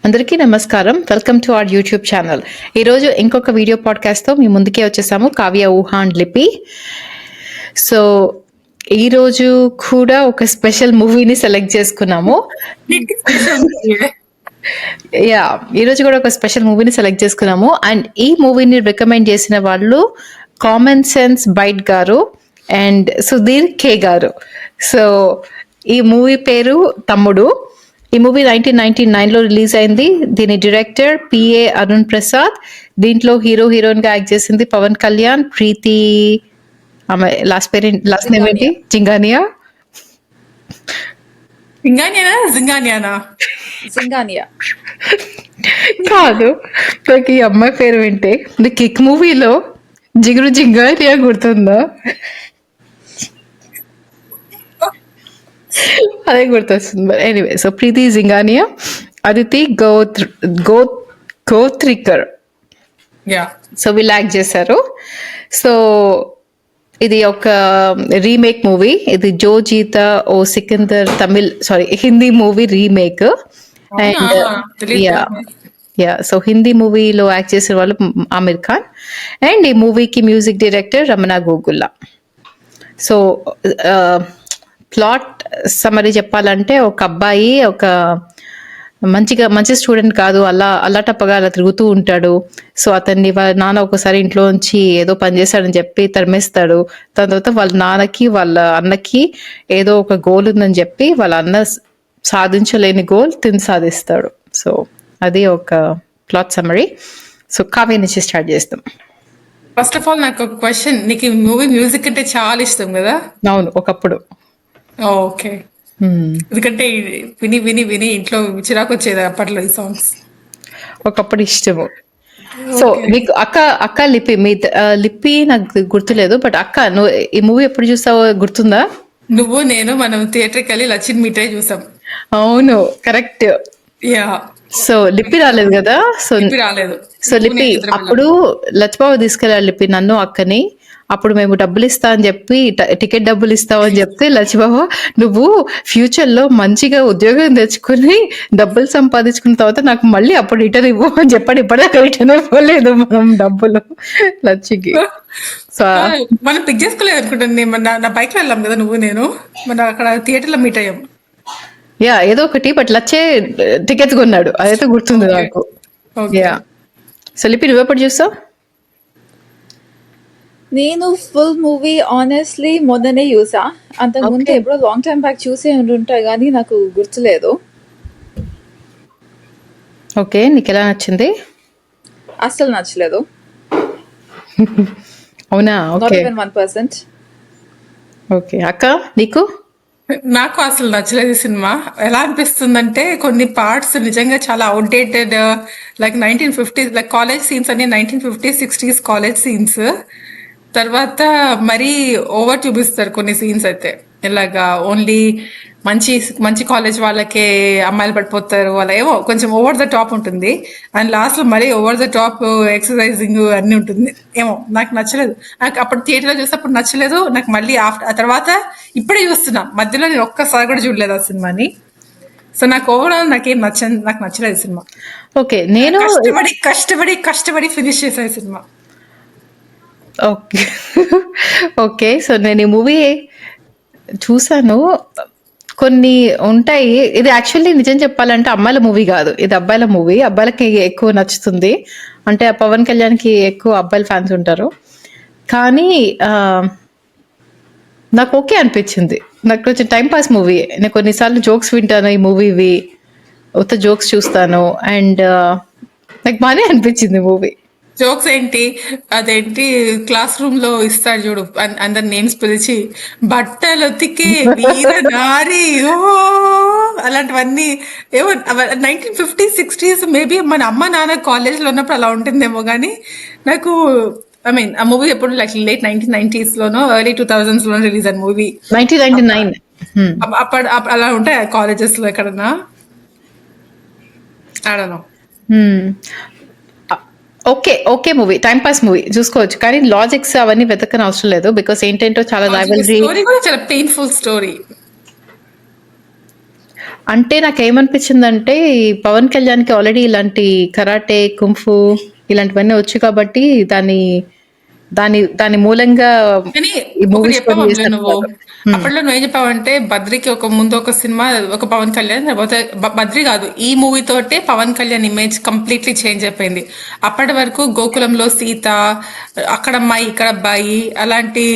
అందరికీ నమస్కారం. Welcome to our YouTube channel. ఈరోజు ఇంకొక వీడియో పాడ్కాస్ట్తో మీ ముందుకే వచ్చేసాము, కావ్య, ఊహ అండ్ లిపి. సో ఈరోజు కూడా ఒక స్పెషల్ మూవీని సెలెక్ట్ చేసుకున్నాము. యా, ఈరోజు కూడా ఒక స్పెషల్ మూవీని సెలెక్ట్ చేసుకున్నాము. అండ్ ఈ మూవీని రికమెండ్ చేసిన వాళ్ళు common sense byte garu and Sudheer K garu. So ఈ మూవీ పేరు తమ్ముడు. ఈ మూవీ 1999లో రిలీజ్ అయింది. దీని డైరెక్టర్ పిఏ అరుణ్ ప్రసాద్. దీంట్లో హీరోయిన్ గా యాక్ట్ చేసింది పవన్ కళ్యాణ్, ప్రీతి, ఆమె లాస్ట్ నేమ్ ఏంటి, జింగానియా కాదు, నాకు ఈ అమ్మాయి పేరు వింటే కిక్ మూవీలో జిగురు జింగానియా గుర్తుందా? అదే గుర్తొస్తుంది. Anyway, so Preeti Jhangiani, Aditi Gowitrikar, so వీళ్ళు యాక్ట్ చేశారు. సో ఇది ఒక రీమేక్ మూవీ. ఇది Jo Jeeta Woh Sikandar Hindi movie remake. And so Hindi మూవీలో యాక్ట్ చేసిన వాళ్ళు ఆమిర్ ఖాన్. అండ్ ఈ మూవీకి music director Ramana Gogula. So plot summary చెప్పాలంటే, ఒక అబ్బాయి ఒక మంచి స్టూడెంట్ కాదు, అల్లాటప్పగా అలా తిరుగుతూ ఉంటాడు. సో అతన్ని వాళ్ళ నాన్న ఒకసారి ఇంట్లో నుంచి ఏదో పని చేశాడని చెప్పి తరిమేస్తాడు. దాని తర్వాత వాళ్ళ నాన్నకి వాళ్ళ అన్నకి ఏదో ఒక గోల్ ఉందని చెప్పి వాళ్ళ అన్న సాధించలేని గోల్ తిని సాధిస్తాడు. సో అది ఒక ప్లాట్ సమరీ. సో కావ్య నుంచి స్టార్ట్ చేస్తాం. ఫస్ట్ ఆఫ్ ఆల్ నాకు ఒక క్వశ్చన్, నీకు మూవీ మ్యూజిక్ అంటే చాలా ఇష్టం కదా? అవును, ఒకప్పుడు. ఓకే, ఎందుకంటే విని విని విని ఇంట్లో చిరాకు వచ్చేది అప్పట్లో ఈ సాంగ్స్. ఒకప్పుడు ఇష్టము. సో మీకు అక్క లిపి, లిపి నాకు గుర్తులేదు, బట్ అక్క నువ్వు ఈ మూవీ ఎప్పుడు చూసావో గుర్తుందా? నువ్వు నేను మనం థియేటర్కి వెళ్ళి లచ్చిన్ మిఠాయి చూసాం. అవును, కరెక్ట్. యా, సో లిపి రాలేదు కదా? రాలేదు. సో లిపి అప్పుడు లచ్చిబాబు తీసుకెళ్ళాలి లిపి నన్ను అక్కని. అప్పుడు మేము డబ్బులు ఇస్తా అని చెప్పి, టికెట్ డబ్బులు ఇస్తామని చెప్తే, లచ్చిబాబు నువ్వు ఫ్యూచర్ లో మంచిగా ఉద్యోగం తెచ్చుకుని డబ్బులు సంపాదించుకున్న తర్వాత నాకు మళ్ళీ అప్పుడు రిటర్న్ ఇవ్వు అని చెప్పాడు. ఇప్పటిదాకా రిటర్న్ ఇవ్వలేదు మనం డబ్బులు లచ్చికి. సో మనం పిక్ చేసుకోలేదు అనుకుంటాను. నా బైక్ లో వెళ్ళాం కదా నువ్వు నేను, మన అక్కడ థియేటర్ లో మీట్ అయ్యాం. యా, ఏదో ఒకటి, బట్ లచ్చే టికెట్స్ కొన్నాడు, అదైతే గుర్తుంది నాకు. యా, సో లిపి నువ్వెప్పుడు చూస్తావు? నేను ఫుల్ మూవీ ఆనెస్ట్లీ మొన్ననే చూసా. అంతకుముందు ఎప్పుడో లాంగ్ టైం బ్యాక్ చూసే ఉంటాయి కానీ నాకు గుర్తులేదు. ఓకే, నీకు ఎలా నచ్చింది? అస్సలు నచ్చలేదు. అవునా? Not even 1%. ఓకే, అక్క నీకు? నాకు అసలు నచ్చలేదు సినిమా. ఎలా అనిపిస్తుందంటే కొన్ని పార్ట్స్ నిజంగా చాలా outdated, like 1950s, like college scenes అన్ని 1950s 60s కాలేజ్ సీన్స్. తర్వాత మరీ ఓవర్ చూపిస్తారు కొన్ని సీన్స్ అయితే. ఇలాగా ఓన్లీ మంచి మంచి కాలేజ్ వాళ్ళకే అమ్మాయిలు పడిపోతారు, వాళ్ళ ఏమో కొంచెం ఓవర్ ద టాప్ ఉంటుంది. అండ్ లాస్ట్ లో మరీ ఓవర్ ద టాప్ ఎక్సర్సైజింగ్ అన్ని ఉంటుంది. ఏమో నాకు నచ్చలేదు. నాకు అప్పుడు థియేటర్లో చూస్తే అప్పుడు నచ్చలేదు. నాకు మళ్ళీ ఆ తర్వాత ఇప్పుడే చూస్తున్నా, మధ్యలో నేను ఒక్కసారి కూడా చూడలేదు ఆ సినిమాని. సో నాకు ఓవరాల్ నాకు నచ్చలేదు సినిమా. ఓకే, నేను కష్టపడి కష్టపడి కష్టపడి ఫినిష్ చేశాను సినిమా. ఓకే ఓకే, సో నేను ఈ మూవీ చూసాను. కొన్ని ఉంటాయి, ఇది యాక్చువల్లీ నిజం చెప్పాలంటే అమ్మాయిల మూవీ కాదు, ఇది అబ్బాయిల మూవీ. అబ్బాయిలకి ఎక్కువ నచ్చుతుంది, అంటే పవన్ కళ్యాణ్కి ఎక్కువ అబ్బాయిల ఫ్యాన్స్ ఉంటారు. కానీ నాకు ఓకే అనిపించింది. నాకు కొంచెం టైం పాస్ మూవీ. నేను కొన్నిసార్లు జోక్స్ వింటాను ఈ మూవీవి, ఉత్త జోక్స్ చూస్తాను. అండ్ నాకు బాగానే అనిపించింది మూవీ. జోక్స్ ఏంటి, అదేంటి క్లాస్ రూమ్ లో ఇస్తాడు చూడు, అందరు నేమ్స్ పిలిచి బట్టలు ఉతికే వీర నారి, ఓ అలాంటివన్నీ. ఏమో 1950s 60s మేబీ మన అమ్మ నాన్న కాలేజ్ లో ఉన్నప్పుడు అలా ఉంటుందేమో. కానీ నాకు ఐ మీన్ ఆ మూవీ ఎప్పుడు లైక్ లేట్ 1990s లోనో ఎర్లీ 2000s లోనో రిలీజ్ అయిన మూవీ. 1999 అప్పుడు అలా ఉంటాయి కాలేజెస్ లో ఎక్కడన్నా, ఆడను. Okay okay, movie time pass movie చూసుకోవచ్చు, కానీ లాజిక్స్ అవన్నీ వెతకని అవసరం లేదు. బికాస్ ఏంటంటో చాలా రైవల్రీ, చాలా పెయిన్ఫుల్ స్టోరీ. అంటే నాకేమనిపించిందంటే ఈ పవన్ కళ్యాణ్‌కి ఆల్రెడీ ఇలాంటి కరాటే, కుంఫు ఇలాంటివన్నీ వచ్చు కాబట్టి దాని దాని దాని మూలంగా కానీ ఈ ఒకటి మూవీస్ కూడా చెప్పావు నువ్వు. చేసినట్టున్నారు. హ్మ్. అప్పట్లో నువ్వేం చెప్పావంటే బద్రికి ముందు ఒక సినిమా ఒక పవన్ కళ్యాణ్, లేకపోతే బద్రి కాదు, ఈ మూవీ తోటే Pawan Kalyan image completely change అయిపోయింది. అప్పటి వరకు గోకులంలో సీత, అక్కడ అమ్మాయి ఇక్కడ అబ్బాయి, అలాంటి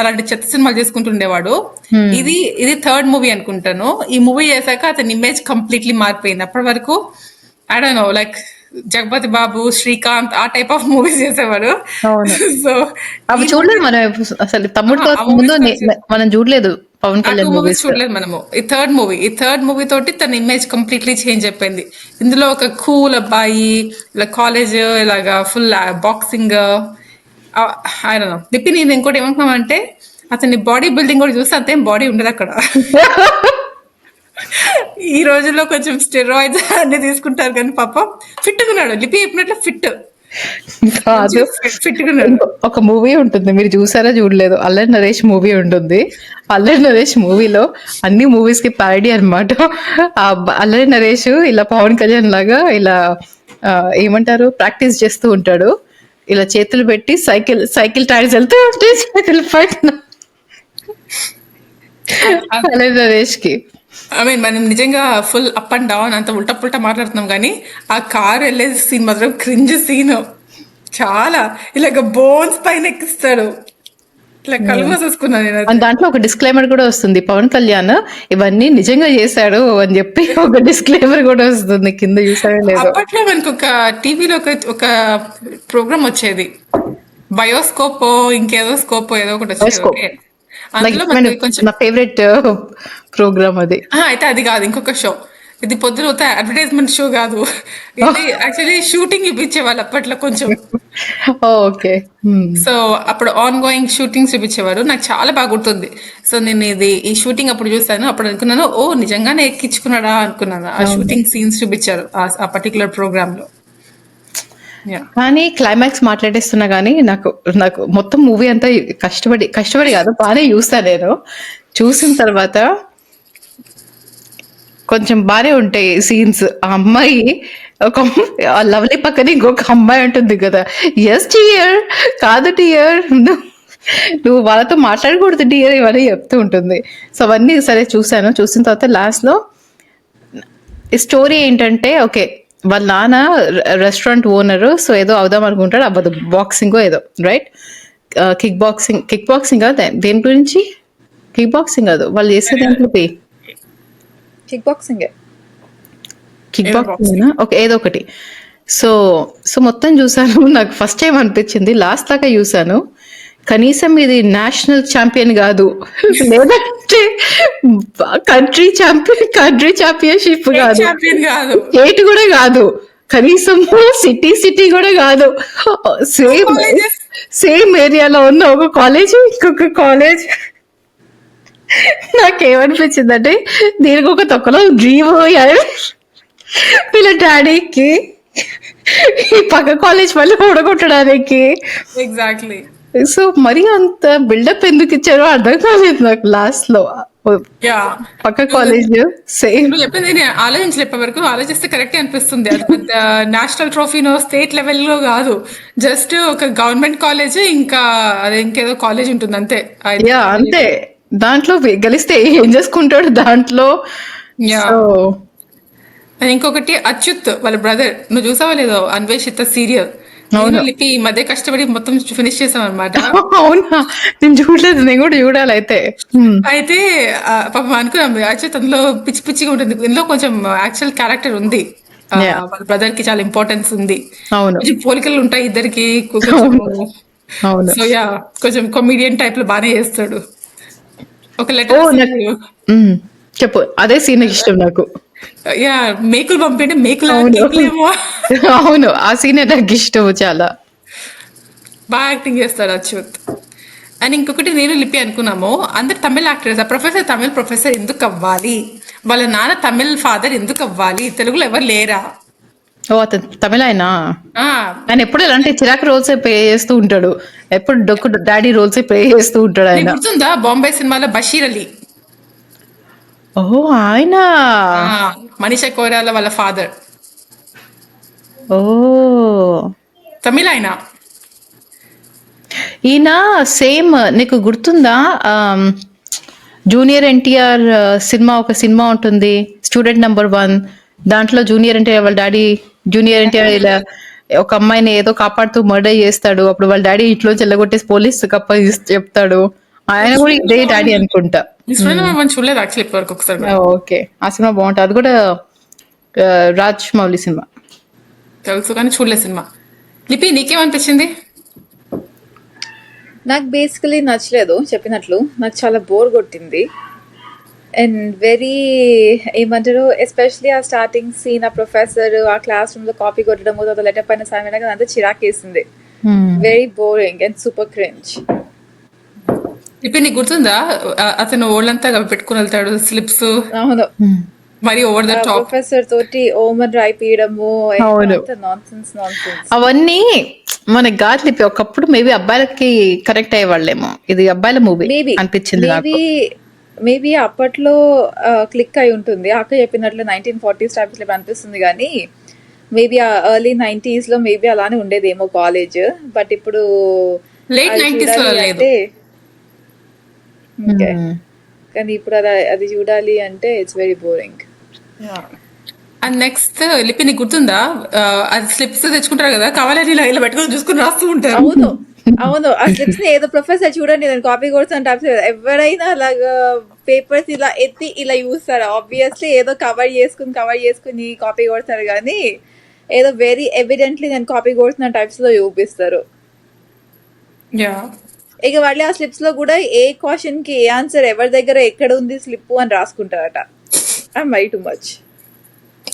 అలాంటి చెత్త సినిమాలు చేసుకుంటుండేవాడు. ఇది ఇది థర్డ్ మూవీ అనుకుంటాను. ఈ మూవీ చేశాక అతని ఇమేజ్ కంప్లీట్లీ మారిపోయింది. అప్పటి వరకు I don't know, like Jagapathi Babu, Srikanth ఆ టైప్ ఆఫ్ మూవీస్ చేసేవాడు. అవును. సో అవి ఈ చూడలేదు మూవీ మనం అసలు తమ్ముడితో ఆ ముందు మూవీస్ మనం చూడలేదు పవన్ ఆ టూ కళ్యాణ్ మూవీస్ మూవీస్. చూడలేదు మనము. ఈ థర్డ్ మూవీ తోటి తన ఇమేజ్ కంప్లీట్లీ చేంజ్ అయిపోయింది. ఇందులో ఒక కూల్ అబ్బాయి, ఇలా కాలేజ్, ఇలాగా full boxing, I don't no. లిపి నేను ఇంకోటి ఏమనుకున్నామంటే అతని బాడీ బిల్డింగ్ కూడా చూస్తే అంతేం బాడీ ఉండదు అక్కడ. ఈ రోజుల్లో కొంచెం స్టెరాయిడ్స్ అన్ని తీసుకుంటారు కానీ పాపం ఫిట్ ఉన్నాడు. లిపి చెప్పినట్లు ఫిట్ కాదు, ఫిట్ ఉన్నాడు. ఒక మూవీ ఉంటుంది, మీరు చూసారా చూడలేదు, అల్లరి నరేష్ మూవీ ఉంటుంది. అల్లరి నరేష్ మూవీలో అన్ని మూవీస్ కి ప్యారడీ అనమాట. అల్లరి నరేష్ ఇలా పవన్ కళ్యాణ్ లాగా ఇలా ఏమంటారు ప్రాక్టీస్ చేస్తూ ఉంటాడు. ఇలా చేతులు పెట్టి సైకిల్ సైకిల్ టైర్స్ వెళ్తూ ఉంటే చేతులు పైన అల్లరి నరేష్ కి. ఐ మీన్ మనం నిజంగా ఫుల్ అప్ అండ్ డౌన్ అంత ఉల్టా పుల్టా మాట్లాడుతున్నాం కానీ ఆ కార్ వెళ్ళే సీన్ మాత్రం క్రింజ్ సీన్. చాలా ఇలాగ బోన్స్ పైన ఎక్కిస్తాడు. ఇలా కళ్ళు మూసేసుకున్నాను నేను. అండ్ దాంట్లో ఒక డిస్క్లైమర్ కూడా వస్తుంది, పవన్ కళ్యాణ్ ఇవన్నీ నిజంగా చేశాడు అని చెప్పి ఒక డిస్క్లైమర్ కూడా వస్తుంది కింద, చూసారో లేదో. అప్పట్లో మనకు ఒక టీవీలో ఒక ప్రోగ్రామ్ వచ్చేది, బయోస్కోప్ ఇంకేదో స్కోప్ ఏదో ఒకటి వచ్చేది. Bioscope. okay? అందులో మనకి కొంచెం నా ఫేవరెట్ ప్రోగ్రామ్ అది. అయితే అది కాదు, ఇంకొక షో. ఇది పొద్దున అడ్వర్టైజ్మెంట్ షో కాదు, ఇది యాక్చువల్లీ షూటింగ్ ఇప్పించేవాళ్ళు అప్పట్లో కొంచెం. ఓకే. సో అప్పుడు ఆన్ గోయింగ్ షూటింగ్స్ చూపించేవారు. నాకు చాలా బాగా గుర్తుంది. సో నేను ఈ షూటింగ్ అప్పుడు చూసాను. అప్పుడు అనుకున్నాను, ఓ నిజంగానే ఎక్కించుకున్నాడా అనుకున్నాను. ఆ షూటింగ్ సీన్స్ చూపించారు ఆ పర్టికులర్ ప్రోగ్రామ్ లో. కానీ క్లైమాక్స్ మాట్లాడేస్తున్నా కానీ నాకు నాకు మొత్తం మూవీ అంతా కష్టపడి కాదు, బాగానే చూస్తా నేను. చూసిన తర్వాత కొంచెం బాగానే ఉంటాయి సీన్స్. ఆ అమ్మాయి ఒక లవ్లీ పక్కన ఇంకొక అమ్మాయి ఉంటుంది కదా, ఎస్ టీయర్ కాదు టీయర్, నువ్వు వాళ్ళతో మాట్లాడకూడదు టీయర్, ఇవన్నీ చెప్తూ ఉంటుంది. సో అవన్నీ సరే చూసాను. చూసిన తర్వాత లాస్ట్ లో ఈ స్టోరీ ఏంటంటే, ఓకే వాళ్ళ నాన్న రెస్టారెంట్ ఓనరు, సో ఏదో అవుదాం అనుకుంటాడు, అవ్వదు, బాక్సింగ్ ఏదో, రైట్? కిక్ బాక్సింగ్ దేని గురించి? కిక్ బాక్సింగ్ కాదు, వాళ్ళు చేసే దాంట్లోకి kick boxing kick boxing, okay ఏదో ఒకటి. సో సో మొత్తం చూసాను. నాకు ఫస్ట్ టైం అనిపించింది, లాస్ట్ దాకా చూసాను, కనీసం ఇది నేషనల్ ఛాంపియన్ కాదు, లేదంటే కంట్రీ ఛాంపియన్షిప్ కాదు, ఛాంపియన్ కాదు, స్టేట్ కూడా కాదు, కనీసం సిటీ కూడా కాదు, సేమ్ ఏరియాలో ఉన్న ఒక కాలేజ్ ఇంకొక కాలేజ్. నాకేమనిపించిందంటే దీనికి ఒక తొక్కలో డ్రీమ్ వీళ్ళ డాడీకి ఈ పక్క కాలేజ్ మళ్ళీ ఓడగొట్టడానికి. ఎగ్జాక్ట్లీ. సో మరి అంత బిల్డప్ ఎందుకు ఇచ్చారో అర్థం కాలేదు నాకు లాస్ట్ లో. పక్క కాలేజ్ సేమ్. నువ్వు చెప్పింది నేను ఆలోచించలే వరకు, ఆలోచిస్తే కరెక్ట్ అనిపిస్తుంది. అది పెద్ద నేషనల్ ట్రోఫీనో స్టేట్ లెవెల్లో కాదు, జస్ట్ ఒక గవర్నమెంట్ కాలేజ్, ఇంకా అదే ఇంకేదో కాలేజ్ ఉంటుంది అంతే. అంతే. దాంట్లో గెలిస్తే ఏం చేసుకుంటాడు దాంట్లో. ఇంకొకటి అచ్యుత్ వాళ్ళ బ్రదర్, నువ్వు చూసావా లేదో అన్వేషిత సీరియల్, లిపి ఈ మధ్య కష్టపడి మొత్తం ఫినిష్ చేసాం అనమాట. అవునా, నేను చూడలేదు, నేను కూడా చూడాలి అయితే. అయితే పాపం అనుకున్నాం అచ్యుత్ అందులో పిచ్చి పిచ్చిగా ఉంటుంది, ఇందులో కొంచెం యాక్చువల్ క్యారెక్టర్ ఉంది, వాళ్ళ బ్రదర్ కి చాలా ఇంపార్టెన్స్ ఉంది, కొంచెం పోలికలు ఉంటాయి ఇద్దరికి. సో యా కొంచెం కామెడియన్ టైప్ లో బానే చేస్తాడు. ఒక లెటర్ చెప్పు, అదే సీన్ ఇష్టం నాకు. యా మేకులు పంపింటే మేకులు. అవును, ఆ సీన్ నాకు ఇష్టం, చాలా బాగా యాక్టింగ్ చేస్తాడు అచ్యుత్. అండ్ ఇంకొకటి నేను లిపి అనుకున్నాము, అందరు తమిళ యాక్టర్స్, ఆ ప్రొఫెసర్ తమిళ ప్రొఫెసర్ ఎందుకు అవ్వాలి, వాళ్ళ నాన్న తమిళ్ ఫాదర్ ఎందుకు అవ్వాలి, తెలుగులో ఎవరు లేరా? ఓ అతను తమిళ ఆయన ఎప్పుడు ఇలాంటి చిరాకు రోల్స్ ప్లే చేస్తూ ఉంటాడు, ఎప్పుడు డొక్కు డాడీ రోల్స్ ప్లే చేస్తూ ఉంటాడు ఆయన. గుర్తుందా బాంబే సినిమాలో బషీర్ అలీ? ఓహో! ఆయన. మనీషా కొయిరాలా వాళ్ళ ఫాదర్. ఓహ్! తమిళ ఆయన. ఈయన సేమ్ నీకు గుర్తుందా? జూనియర్ ఎన్టీఆర్ ఒక సినిమా ఉంటుంది, స్టూడెంట్ నెంబర్ 1. దాంట్లో జూనియర్ ఎన్టీఆర్ వాళ్ళ డాడీ, జూనియర్ ఎన్టీఆర్ ఇలా ఒక అమ్మాయిని ఏదో కాపాడుతూ మర్డర్ చేస్తాడు. అప్పుడు వాళ్ళ డాడీ ఇంట్లో చెల్లగొట్టేసి పోలీస్ కప్ప చెప్తాడు. ఆయన కూడా ఇదే డాడీ అనుకుంటా. ఈ సినిమా మనం చూడలేదు యాక్చువల్లీ ఇప్పటివరకు ఒకసారి కూడా. ఓకే, ఆ సినిమా బాగుంటుంది. అది కూడా రాజ్ మౌళి సినిమా. తెలుసు కానీ చూడలేదు సినిమా. లిపి నీకేమనిపించింది? నాకు బేసికలీ నచ్చలేదు, చెప్పినట్లు నాకు చాలా బోర్ కొట్టింది. అండ్ వెరీ ఏమంటారు, ఎస్పెషలీ ఆ స్టార్టింగ్ సీన్, ఆ ప్రొఫెసర్ ఆ క్లాస్ రూమ్ లో కాపీ కొట్టడం, తర్వాత లెటర్ పైన సాయం అంతా చిరాకేసింది. Very boring and super cringe. Lipi నీకు గుర్తుందా అతను ఓళ్ళంతా పెట్టుకుని వెళ్తాడు స్లిప్స్, అవును, మరి ఓవర్ ద టాప్. ప్రొఫెసర్ తోటి ఓమన్ రాయిపీయడము, అవును. నాన్సెన్స్. అవన్నీ మనకి గాలి ఒకప్పుడు మేబీ అబ్బాయిలకి కరెక్ట్ అయ్యేవాళ్ళేమో. ఇది అబ్బాయిల మూవీ మేబీ అనిపించింది నాకు. మేబీ అప్పట్లో క్లిక్ అయి ఉంటుంది. అక్క చెప్పినట్లు 1940s టైప్స్ లో అనిపిస్తుంది, కానీ మేబీ ఆ ఎర్లీ 90s లో మేబీ అలానే ఉండేదేమో కాలేజ్. బట్ ఇప్పుడు లేట్ అది 90s లో చూడాలి లేదు. అంటే ఓకే, కానీ ఇప్పుడు అది చూడాలి అంటే it's very boring. And next లిపి నీకు గుర్తుందా అది స్లిప్స్ తెచ్చుకుంటారు కదా, కావాలని ఇలా ఇలా పెట్టుకొని చూసుకుని రాస్తూ ఉంటారు. అవును అవును, ఆ స్లిప్స్ ని ఏదో ప్రొఫెసర్ చూడండి నేను కాపీ కొడుతాను టైప్స్, ఎవరైనా అలాగా పేపర్స్ ఇలా ఎత్తి ఇలా చూస్తారు. ఆబ్వియస్లీ ఏదో కవర్ చేసుకుని కాపీ కొడతారు, కానీ ఏదో వెరీ ఎవిడెంట్లీ నేను కాపీ కొడుతున్న టైప్స్ లో చూపిస్తారు. యా, ఇక వాళ్ళు ఆ స్లిప్స్ లో కూడా ఏ క్వశ్చన్ కి ఏ ఆన్సర్ ఎవరి దగ్గర ఎక్కడ ఉంది స్లిప్ అని రాసుకుంటారట. I my too much.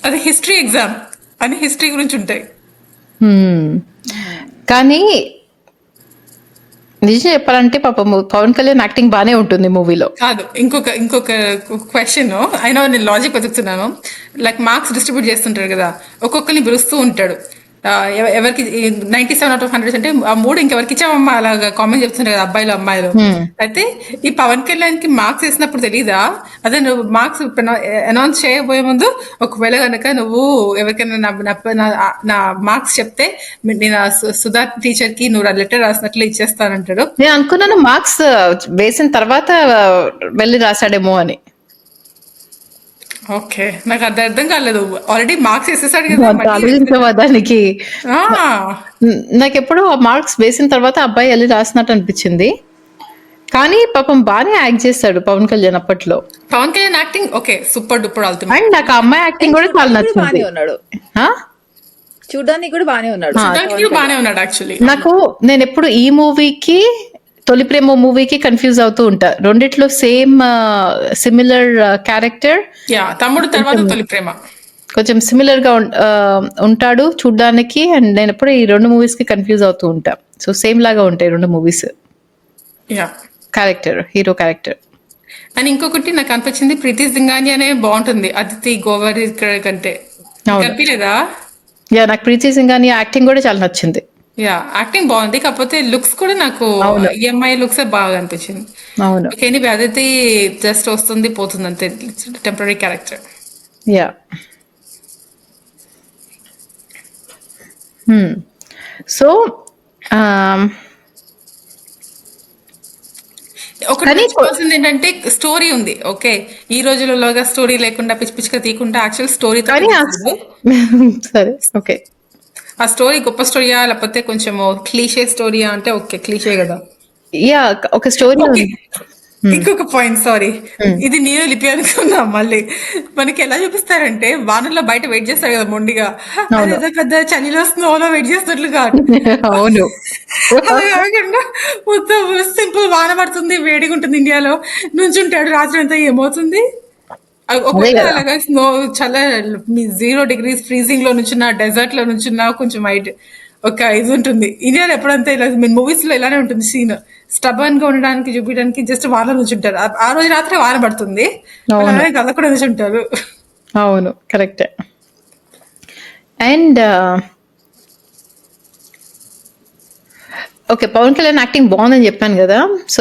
అది హిస్టరీ ఎగ్జామ్ అని హిస్టరీ గురించి ఉంటాయి. కానీ నిజం చెప్పాలంటే పాపం పవన్ కళ్యాణ్ యాక్టింగ్ బానే ఉంటుంది మూవీలో. కాదు, ఇంకొక క్వశ్చన్ అయినా నేను లాజిక్ వెతుకుతున్నాను. లైక్ మార్క్స్ డిస్ట్రిబ్యూట్ చేస్తుంటారు కదా, ఒక్కొక్కరిని పిలుస్తూ ఉంటాడు. ఎవరికి 97/100 అంటే ఆ 3 ఇంకెవరికి ఇచ్చామమ్మా అలాగా కామెంట్ చెప్తుంటారు కదా అబ్బాయిలు అమ్మాయిలు. అయితే ఈ పవన్ కళ్యాణ్ కి మార్క్స్ వేసినప్పుడు తెలీదా? అదే నువ్వు మార్క్స్ అనౌన్స్ చేయబోయే ముందు ఒకవేళ కనుక నువ్వు ఎవరికైనా నా మార్క్స్ చెప్తే నేను సుధా టీచర్ కి నువ్వు లెటర్ రాసినట్లు ఇచ్చేస్తానంటాడు. నేను అనుకున్నాను మార్క్స్ వేసిన తర్వాత వెళ్ళి రాశాడేమో అని. ఓకే, నాకు అది అర్థం కాలేదు. ఆల్రెడీ మార్క్స్ వేసేసాడు కదా. ఆలోచించవా దానికి? ఆ, నాకు ఎప్పుడో మార్క్స్ వేసిన తర్వాత అబ్బాయి వెళ్ళి రాసినట్టు అనిపించింది. కానీ పాపం బానే యాక్ట్ చేస్తాడు పవన్ కళ్యాణ్ అప్పట్లో. Pawan Kalyan acting okay, super duper ultimate. And నాకు ఆ అమ్మాయి యాక్టింగ్ కూడా చాలా నచ్చింది. బానే ఉన్నాడు, చూడడానికి కూడా బానే ఉన్నాడు. చూడడానికి బానే ఉన్నాడు యాక్చువల్లీ. నాకు నేను ఎప్పుడు ఈ మూవీకి తొలి ప్రేమ మూవీకి కన్ఫ్యూజ్ అవుతూ ఉంటా. రెండిట్లో సేమ్ సిమిలర్ క్యారెక్టర్. యా, తమ్ముడు తర్వాత తొలి ప్రేమ కొంచెం సిమిలర్ గా ఉంటాడు చూడ్డానికి. అండ్ నేను ఎప్పుడు ఈ రెండు మూవీస్ కి కన్ఫ్యూజ్ అవుతూ ఉంటా. సో సేమ్ లాగా ఉంటాయి రెండు movies yeah character, hero character. అని ఇంకొకటి నాకు అనిపించింది, ప్రీతి జింగాని అనే బాగుంటుంది అదితి గోవరి కంటే. కనిపించలేదా? యా, నాకు ప్రీతి సింగాని యాక్టింగ్ కూడా చాలా నచ్చింది. యా, యాక్టింగ్ బాగుంది, కాకపోతే లుక్స్ కూడా నాకు ఈఎంఐ లుక్స్ బాగా అనిపించింది. అవును, అదితి జస్ట్ వస్తుంది పోతుంది అంతే, టెంపరీ క్యారెక్టర్. యా. సో ఒకటి చెప్పాల్సింది ఏంటంటే స్టోరీ ఉంది. ఓకే, ఈ రోజులలోగా స్టోరీ లేకుండా పిచ్చి పిచ్చిగా తీయకుండా యాక్చువల్ స్టోరీ. సరే, ఓకే, ఆ స్టోరీ గొప్ప స్టోరీయా లేకపోతే కొంచెం క్లీషే స్టోరీయా అంటే ఓకే, క్లీషే కదా. యా, ఒక స్టోరీ. ఇంకొక పాయింట్, సారీ, ఇది నేను లిపి అనుకున్నా. మళ్ళీ మనకి ఎలా చూపిస్తారంటే వానల్లో బయట వెయిట్ చేస్తారు కదా మొండిగా, అదేదో పెద్ద చలిలో స్నోలో వెయిట్ చేస్తున్నట్లుగా. అవును, అలా కాకుండా మొత్తం సింపుల్ వాన పడుతుంది, వేడిగా ఉంటుంది ఇండియాలో, నుంచుంటాడు రాత్రి అంతా, ఏమవుతుంది? ఒకవేళ అలాగా స్నో చాలా 0 degrees ఫ్రీజింగ్ లో నుంచున్నా, డెజర్ట్ లో నుంచున్నా కొంచెం ఒక ఇది ఉంటుంది. ఇండియాలో ఎప్పుడంతా ఇలా మూవీస్ లో ఇలానే ఉంటుంది సీన్. స్టబన్ గా ఉండడానికి చూపించడానికి జస్ట్ వాన నుంచుంటారు. ఆ రోజు రాత్రి వాన పడుతుంది, గల కూడా నుంచుంటారు. అవును, correct. And okay. 'Pawan Kalyan' acting బావుందని జెప్పాను గదా! సో,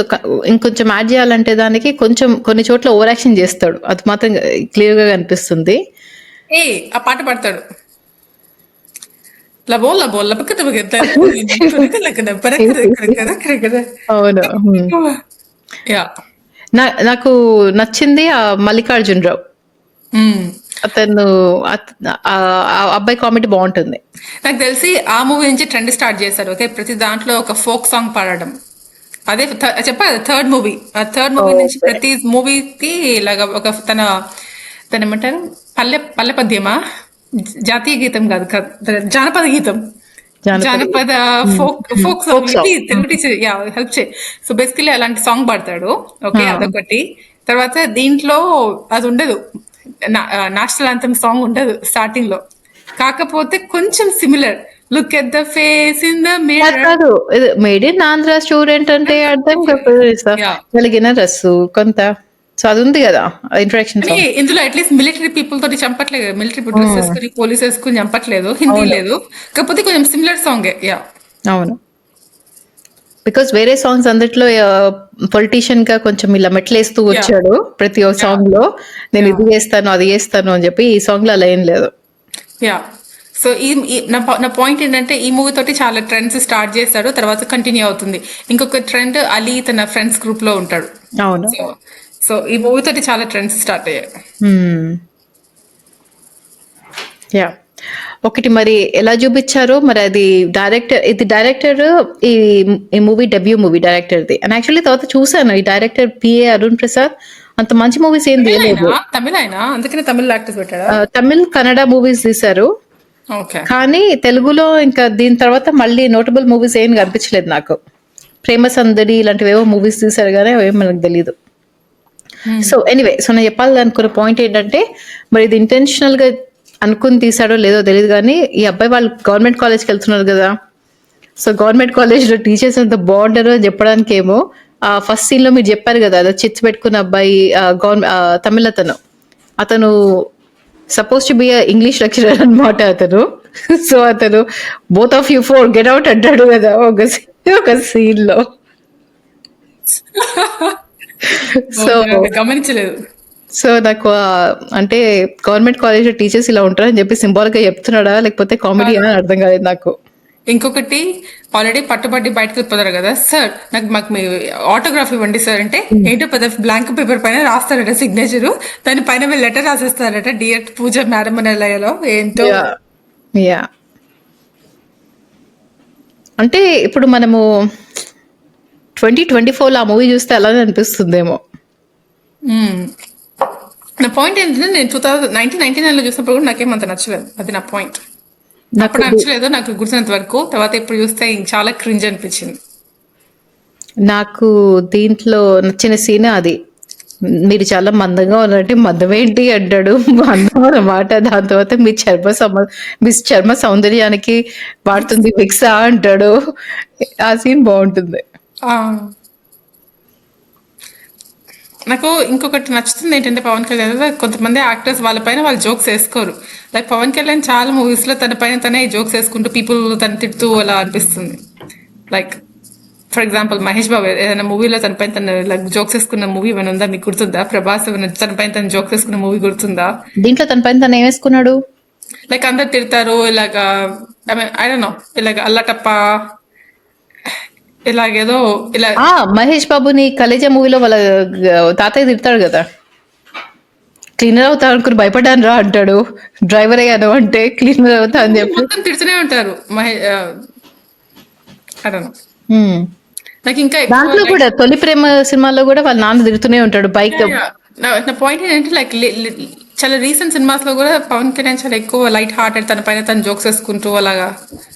ఇంకొంచెం యాడ్ జేయాలంటే దానికి కొంచెం కొన్ని చోట్ల ఓవర్ యాక్షన్ జేస్తాడు. అది మాత్రం క్లియర్‌గా కనిపిస్తుంది. ఏ ఆ పాట పాడతాడు. లబో లబో లబకద బగద లకద పరకద అవును. హ్మ్. యా. నాకు నచ్చింది 'మల్లికార్జునరావు.' మ్మ్. అతను ఆ అబ్బాయి కామెడీ బావుంటుంది. నాకు తెలిసి ఆ మూవీ నుంచి ట్రెండ్ స్టార్ట్ చేశారు. ఓకే, ప్రతి దాంట్లో ఒక ఫోక్ సాంగ్ పాడడం. అదే చెప్పాలి, థర్డ్ మూవీ. ఆ థర్డ్ మూవీ నుంచి ఓకే. ప్రతి మూవీకి ఇలాగ ఒక తన తన ఏమంటారు, పల్లె పల్లె పద్యమా, జాతీయ గీతం కాదు కాదు, జానపద గీతం, జానపద జానపద హ్మ్. ఫోక్ హ్మ్. ఫోక్ సాంగ్ ఫోక్ లిపి song. Telugu teacher yeah help చే. సో బేసికలీ అలాంటి సాంగ్ పాడతాడు. ఓకే, ఆ! అదొకటి. తర్వాత దీంట్లో అది ఉండదు, నేషనల్ anthem సాంగ్ ఉండదు స్టార్టింగ్ లో. కాకపోతే కొంచెం similar, look at the face in the కాదు. మిర్రర్. కాదు. ఇది మేడ్ ఇన్ ఆంధ్ర స్టూడెంట్ అంటే అర్థం కాకపోతే యా, వెలిగిన రస్సు కొంత. సో, అదుంది గదా! ఇంట్రడక్షన్ కానీ సాంగ్. ఇందులో అట్లీస్ట్ మిలిటరీ పీపుల్ తోటి చంపట్లేదు, మిలిటరీ డ్రెస్ హ్మ్. వేసుకుని పోలీస్ వేసుకుని చంపట్లేదు, హిందీ అవును. లేదు. కాకపోతే కొంచెం సిమిలర్ సాంగే. యా. అవును. బికాజ్ వేరే సాంగ్స్ అందట్లో పొలిటీషియన్‌గా కొంచెం ఇలా మెట్లేస్తూ యా. వచ్చాడు ప్రతి ఒక్క యా. సాంగ్‌లో. నేను యా. ఇది జేస్తాను, అది జేస్తాను అని జెప్పి. ఈ సాంగ్‌లో అలా ఏం లేదు. యా. సో నా పాయింట్ ఏంటంటే ఈ మూవీ తోటి చాలా ట్రెండ్స్ స్టార్ట్ చేస్తాడు, తర్వాత కంటిన్యూ అవుతుంది. ఇంకొక ట్రెండ్, అలీ తన ఫ్రెండ్స్ గ్రూప్ లో ఉంటాడు. అవును. సో సో ఈ మూవీ తోటి చాలా ట్రెండ్స్ స్టార్ట్ అయ్యాయి. హ్మ్. యాహ్! ఒకటి మరి ఎలా జూపిచ్చారో మరి అది డైరెక్టర్ ఈ ఈ మూవీ డెబ్యూ మూవీ డైరెక్టర్‌ది. అండ్ యాక్చువల్లీ తర్వాత చూసాను ఈ డైరెక్టర్ పిఏ అరుణ్ ప్రసాద్ అంత మంచి మూవీస్ ఏం తీయలేదు. తమిళ అయినా అందుకనే తమిళ యాక్టర్స్ పెట్టాడా? తమిళ్, కన్నడ మూవీస్ తీశారు. ఓకే. కానీ తెలుగులో ఇంకా దీని తర్వాత మళ్ళీ నోటబుల్ మూవీస్ ఏం కనిపించలేదు నాకు. 'ప్రేమ సందడి' ఇలాంటివేవో మూవీస్ తీశారు గానీ అవేం మనకు తెలీదు. సో, ఎనీవే నేను చెప్పాలనుకున్న పాయింట్ ఏంటంటే మరి ఇది ఇంటెన్షనల్‌గా అనుకుని తీశాడో లేదో తెలీదు గానీ ఈ అబ్బాయి వాళ్ళు గవర్నమెంట్ కాలేజ్‌కెళ్తున్నారు గదా! సో, గవర్నమెంట్ కాలేజ్‌లో టీచర్స్ ఎంత బావుంటారో అని చెప్పడానికేమో ఫస్ట్ సీన్‌లో మీరు చెప్పారు గదా! అదో చిట్స్ పెట్టుకున్న అబ్బాయి తమిళ్ అతను. అతను suppose to be English lecturer అన్నమాట అతను. సో, అతను both of you 4 get out అంటాడు గదా! ఒక సీన్‌లో. సో, గమనించలేదు. నాకు అంటే గవర్నమెంట్ కాలేజ్‌లో టీచర్స్ ఇలా ఉంటారని చెప్పి సింబాలిక్‌గా చెప్తున్నాడా? లేకపోతే కామెడీయా అని అర్థం కాలేదు నాకు. ఇంకొకటి, ఆల్రెడీ పట్టుబట్టి బయటకు వెళ్ళిపోతారు కదా సార్, మాకు మీ ఆటోగ్రాఫ్ ఇవ్వండి సార్ అంటే, ఏంటో పెద్ద బ్లాంక్ పేపర్ పైన రాస్తారట సిగ్నేచర్, దాని పైన వీళ్ళు లెటర్ రాసేస్తారట, డియర్ పూజ మేడం అని లయలో ఏంటో. యాహ్! యాహ్! అంటే ఇప్పుడు మనము 2024లో ఆ మూవీ చూస్తే అలానే అనిపిస్తుందేమో. మ్మ్. నా పాయింట్ ఏంటంటే నేను 1999లో చూసినప్పుడు కూడా నాకేమంత నచ్చలేదు, అది నా పాయింట్. నాకు అప్పుడు నచ్చలేదు నాకు గుర్తున్నంత వరకు, తర్వాత ఇప్పుడు చూస్తే చాలా క్రింజ్ అనిపించింది. నాకు దీంట్లో నచ్చిన సీన్ అది. మీరు చాలా మందంగా ఉన్నారంటే మందమేంటి అంటాడు. మందం అన్నమాట. దాని తర్వాత మీ చర్మ సౌందర్యానికి వాడుతుంది విక్సా అంటాడు. ఆ సీన్ బావుంటుంది. ఆ, నాకు ఇంకొకటి నచ్చుతుంది ఏంటంటే పవన్ కళ్యాణ్ లో కొంతమంది యాక్టర్స్ వాళ్ళ పైన వాళ్ళు జోక్స్ వేసుకోరు. లైక్ పవన్ కళ్యాణ్ చాలా మూవీస్ లో తన పైన తనే జోక్స్ వేసుకుంటూ పీపుల్ తను తిడుతూ అలా అనిపిస్తుంది. Like for example Mahesh Babu ఏదైనా మూవీలో తన పైన తను లైక్ జోక్స్ వేసుకున్న మూవీ ఏమైనా ఉందా మీకు గుర్తుందా? ప్రభాస్ ఏమైనా తన పైన తను జోక్స్ వేసుకున్న మూవీ గుర్తుందా? దీంట్లో తన పైన తను ఏమేసుకున్నాడు? లైక్ అందరు తిడతారు ఇలాగా, I mean I don't no, ఇలాగ అల్లటప్ప, ఇలాగేదో ఇలా. మహేష్ బాబుని 'కలేజా' మూవీలో వాళ్ళ తాతయ్య తిడతాడు కదా! క్లీనర్ అవుతా అనుకుని భయపడ్డాను రా అంటాడు. డ్రైవర్ అయ్యాను అంటే క్లీనర్ అవుతా అని చెప్పి. మొత్తం తిడుతూనే ఉంటారు ఐ డోంట్ నో. హ్మ్. నాకు ఇంకా ఎక్కువ దాంట్లో like కూడా 'తొలి ప్రేమ' సినిమాలో కూడా వాళ్ళ నాన్న తిడుతూనే ఉంటాడు బైక్. నా పాయింట్ ఏంటంటే లైక్ చాలా రీసెంట్ సినిమాస్ లో కూడా పవన్ కళ్యాణ్ చాలా ఎక్కువ లైట్ హార్టెడ్, తన పైన తను జోక్స్ వేసుకుంటూ అలాగా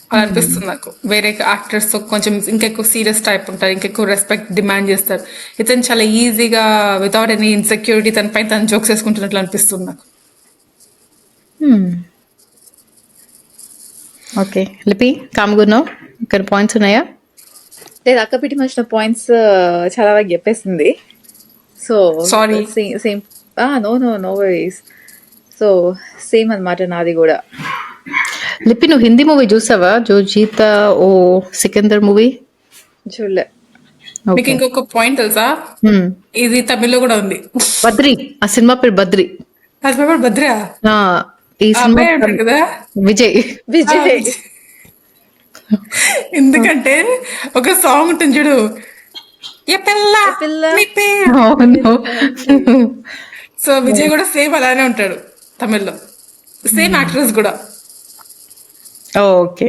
అలా అనిపిస్తుంది నాకు. వేరే యాక్టర్స్ తో కొంచెం ఇంకెక్కువ సీరియస్ టైప్ ఉంటారు, ఇంకెక్కువ రెస్పెక్ట్ డిమాండ్ చేస్తారు. ఇతను చాలా ఈజీగా వితౌట్ ఎనీ ఇన్సెక్యూరిటీ తన పైన తను జోక్స్ వేసుకుంటున్నట్లు అనిపిస్తుంది నాకు. ఓకే. లిపి కామ్‌గున్నావు? ఇక్కడ పాయింట్స్ ఉన్నాయా? లేదు, అక్క పెట్టి మంచిన పాయింట్స్ చాలా వరకు చెప్పేసింది. So sorry. Same no worries. So same అన్నమాట నాది కూడా. లిపి నువ్వు హిందీ మూవీ చూసావా? 'జో జీతా ఓ సికందర్' మూవీ? చూడలే. మీకు ఓకే. ఇంకొక పాయింట్ తెలుసా? ఇది తమిళ్లో కూడా ఉంది. బద్రి, ఆ సినిమా పేరు బద్రి. అది పేపర్ భద్ర. ఆ, ఈ ఆ సినిమా అబ్బాయి ఉంటాడు కదా. విజయ్. ఆ, విజయ్. ఎందుకంటే ఒక సాంగ్ ఉంటుంది చూడు, ఏ పిల్ల ఏ పిల్ల నీ పేరు. అవును. సో విజయ్ కూడా సేమ్ అలానే ఉంటాడు తమిళ్లో, సేమ్ యాక్ట్రెస్ కూడా. ఓకే.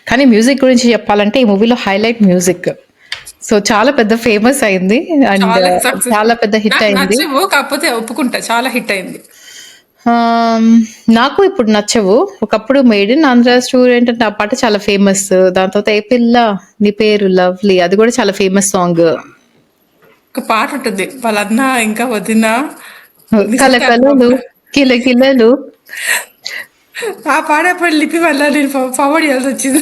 కానీ మ్యూజిక్ గురించి చెప్పాలంటే ఈ మూవీలో హైలైట్ మ్యూజిక్. సో చాలా పెద్ద ఫేమస్ అయింది అండ్ చాలా సక్సెస్. చాలా పెద్ద హిట్ నాకు అయింది. నచ్చవు, కాకపోతే ఒప్పుకుంటా చాలా హిట్ అయింది. నాకు ఇప్పుడు నచ్చవు. ఒకప్పుడు మేడ్ ఇన్ ఆంధ్ర స్టూడెంట్ అంటే ఆ పాట చాలా ఫేమస్. దాని తర్వాత ఏ పిల్ల నీ పేరు లవ్లీ, అది కూడా చాలా ఫేమస్ సాంగ్. ఒక పాట ఉంటుంది, వాళ్ళ అన్న ఇంకా వదిన కలకలలు కిలకిలలు. ఆ పాడేప్పుడు లిపి వల్ల నేను ఫార్వర్డ్ చేయాల్సి వచ్చింది.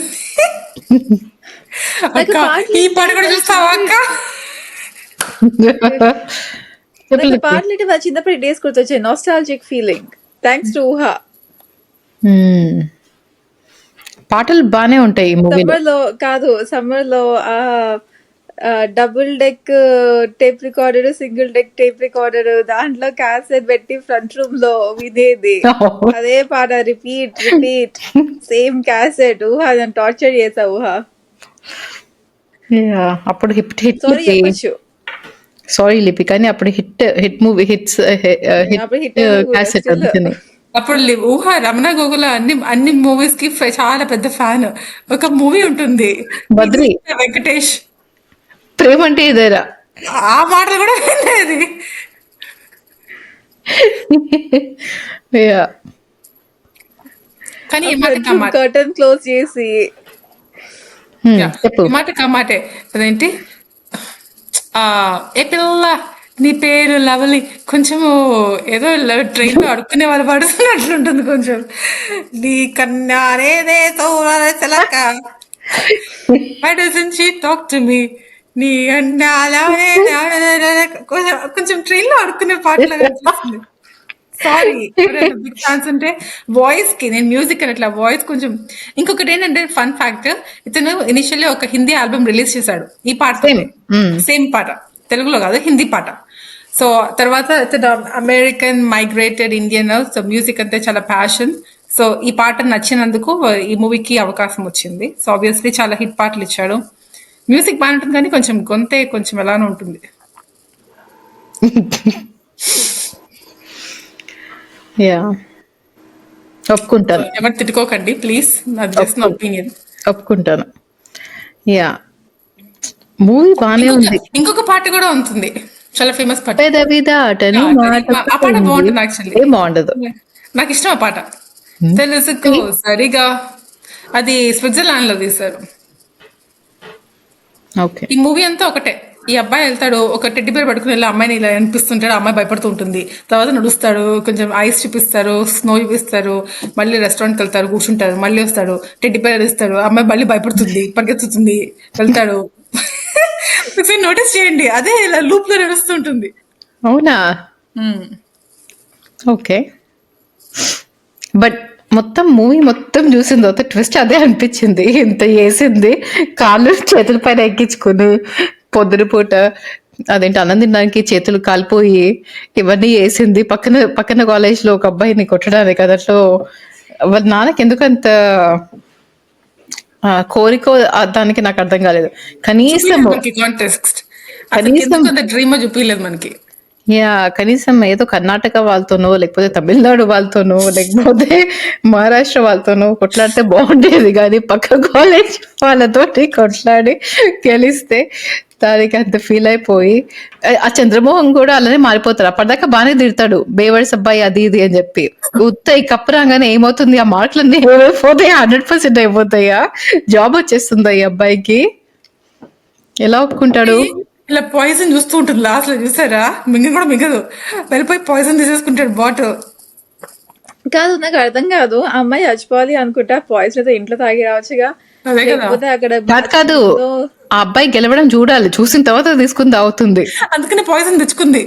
నాకు అక్క పాటలు ఈ పాట కూడా చూస్తావా అక్క? నాకు పాటలు అంటే వాళ్ళ చిన్నప్పటి డేస్ గుర్తొచ్చాయి. Nostalgic feeling thanks to Uha. పాటలు బానే ఉంటాయి ఈ మూవీలో. సమ్మర్ లో కాదు, సమ్మర్ లో double deck tape recorder, single deck tape recorder, దాంట్లో క్యాసెట్ పెట్టి ఫ్రంట్ రూమ్ లో వినేది. అదే పాట రిపీట్ రిపీట్, సేమ్ క్యాసెట్. ఊహా దాన్ని టార్చర్ చేసా ఊహా. Yeah, అప్పుడు హిట్ హిట్ సారీ చెప్పచ్చు. సారీ లిపి, కానీ అప్పుడు హిట్ మూవీ హిట్స్ అప్పుడు హిట్ హిట్ అయింది కూడా క్యాసెట్ still. అందుకని. అప్పుడు ఊహ రమణ గోగుల అన్ని మూవీస్ కి చాలా పెద్ద ఫ్యాన్. ఒక మూవీ ఉంటుంది, బద్రి, వెంకటేష్, ప్రేమ అంటే ఇదేరా. ఆ మాటలు కూడా వినేది. Yeah. కానీ ఈ మాట ఫ్రంట్ రూమ్ కమాట, కర్టన్ క్లోజ్ చేసి చెప్పు. ఈ మాట కమాటే అదేంటి, ఆ ఏ పిల్ల నీ పేరు లవలి, కొంచెము ఏదో ట్రైన్ లో అడుక్కునే వాళ్ళు పడుతున్నట్లుంటుంది కొంచెం. నీ కన్నారేదే తోలక why doesn't she talk to me, నీ అన్నాలే కొంచెం ట్రైన్ లో అడుక్కునే పాటలాగా అనిపిస్తుంది. సారీ, ఎవరైనా బిగ్ ఫ్యాన్స్ ఉంటే వాయిస్ కి, నేను మ్యూజిక్ అని అట్లా వాయిస్ కొంచెం. ఇంకొకటి ఏంటంటే ఫన్ ఫ్యాక్ట్, ఇతను ఇనిషియల్లీ ఒక హిందీ ఆల్బమ్ రిలీజ్ చేశాడు ఈ పాటతో, సేమ్ పాట, తెలుగులో కాదు హిందీ పాట. సో తర్వాత ఇతను American migrated Indian, so music అంటే చాలా ప్యాషన్. సో ఈ పాట నచ్చినందుకు ఈ మూవీకి అవకాశం వచ్చింది. సో ఆబ్వియస్లీ చాలా హిట్ పాటలు ఇచ్చాడు. మ్యూజిక్ బాగా ఉంటుంది కానీ కొంచెం గొంతే కొంచెం ఎలానో ఉంటుంది. యా, ఒప్పుకుంటాను. ఎవరు తిట్టుకోకండి ప్లీజ్, నాకు జస్ట్ నా ఒపీనియన్. ఒప్పుకుంటాను. యా, మూవీ బానే ఉంది. ఇంకొక పాట కూడా ఉంటుంది, చాలా ఫేమస్ పాట. పెదవి దాటని మాట ఆ పాట బాగుంటుంది యాక్చువల్లీ, ఏం బాగుండదు. నాకు ఇష్టం ఆ పాట. తెలుసుకో సరిగా, అది స్విట్జర్లాండ్ లో తీశారు. ఓకే. ఈ మూవీ అంతా ఒకటే, ఈ అబ్బాయి వెళ్తాడు, ఒక టెడ్డి బేర్ పట్టుకుని వెళ్ళి అమ్మాయిని ఇలా అనిపిస్తుంటాడు, అమ్మాయి భయపడుతూ ఉంటుంది. తర్వాత నడుస్తాడు, కొంచెం ఐస్ చూపిస్తారు, స్నో చూపిస్తారు, మళ్ళీ రెస్టారెంట్కి వెళ్తారు, కూర్చుంటారు, మళ్ళీ వస్తాడు, టెడ్డి బేర్ ఇస్తాడు, అమ్మాయి మళ్ళీ భయపడుతుంది, పరిగెత్తుతుంది, వెళ్తాడు. ఒకసారి నోటీస్ చేయండి, అదే ఇలా లూప్ లో నడుస్తుంటుంది. అవునా? ఓకే. బట్ మొత్తం మూవీ మొత్తం చూసిన తర్వాత ట్విస్ట్ అదే అనిపించింది. ఇంత చేసింది, కాళ్ళు చేతుల పైన ఎక్కించుకుని పొద్దున పూట అదేంటి అన్నం తినడానికి చేతులు కాలిపోయి ఇవన్నీ చేసింది. పక్కన కాలేజ్ లో ఒక అబ్బాయిని కొట్టడానికి, అదట్లో వాళ్ళ నాన్నకి ఎందుకు అంత కోరిక దానికి నాకు అర్థం కాలేదు. కనీసం డ్రీమ్ చూపించలేదు మనకి. యా, కనీసం ఏదో కర్ణాటక వాళ్ళతోనో లేకపోతే తమిళనాడు వాళ్ళతోనో లేకపోతే మహారాష్ట్ర వాళ్ళతోనో కొట్లాడితే బాగుండేది, కానీ పక్క కాలేజ్ వాళ్ళతోటి కొట్లాడి గెలిస్తే దానికి అంత ఫీల్ అయిపోయి, ఆ చంద్రమోహన్ కూడా అలానే మారిపోతాడు. అప్పటిదాకా బాగానే తిడతాడు, బేవర్స్ అబ్బాయి అది ఇది అని చెప్పి, ఉత్త ఈ కప్పు రాగానే ఏమవుతుంది, ఆ మార్కులన్నీ ఏమైపోతాయా, 100% అయిపోతాయా, జాబ్ వచ్చేస్తుందా ఈ అబ్బాయికి, ఎలా ఒప్పుకుంటాడు? ఇలా పాయిజన్ చూస్తూ ఉంటుంది లాస్ట్ లో, చూసారా? కూడా మిగదు, వెళ్ళిపోయి పాయిజన్ తీసేసుకుంటాడు బాటిల్. కాదు, నాకు అర్థం కాదు, ఆ అమ్మాయి చచ్చిపోవాలి అనుకుంటా, పాయిజన్ అయితే ఇంట్లో తాగి రావచ్చుగా, లేకపోతే అక్కడ కాదు, ఆ అబ్బాయి గెలవడం చూడాలి, చూసిన తర్వాత తీసుకుని తాగుతుంది. అందుకని పాయిజన్ తెచ్చుకుని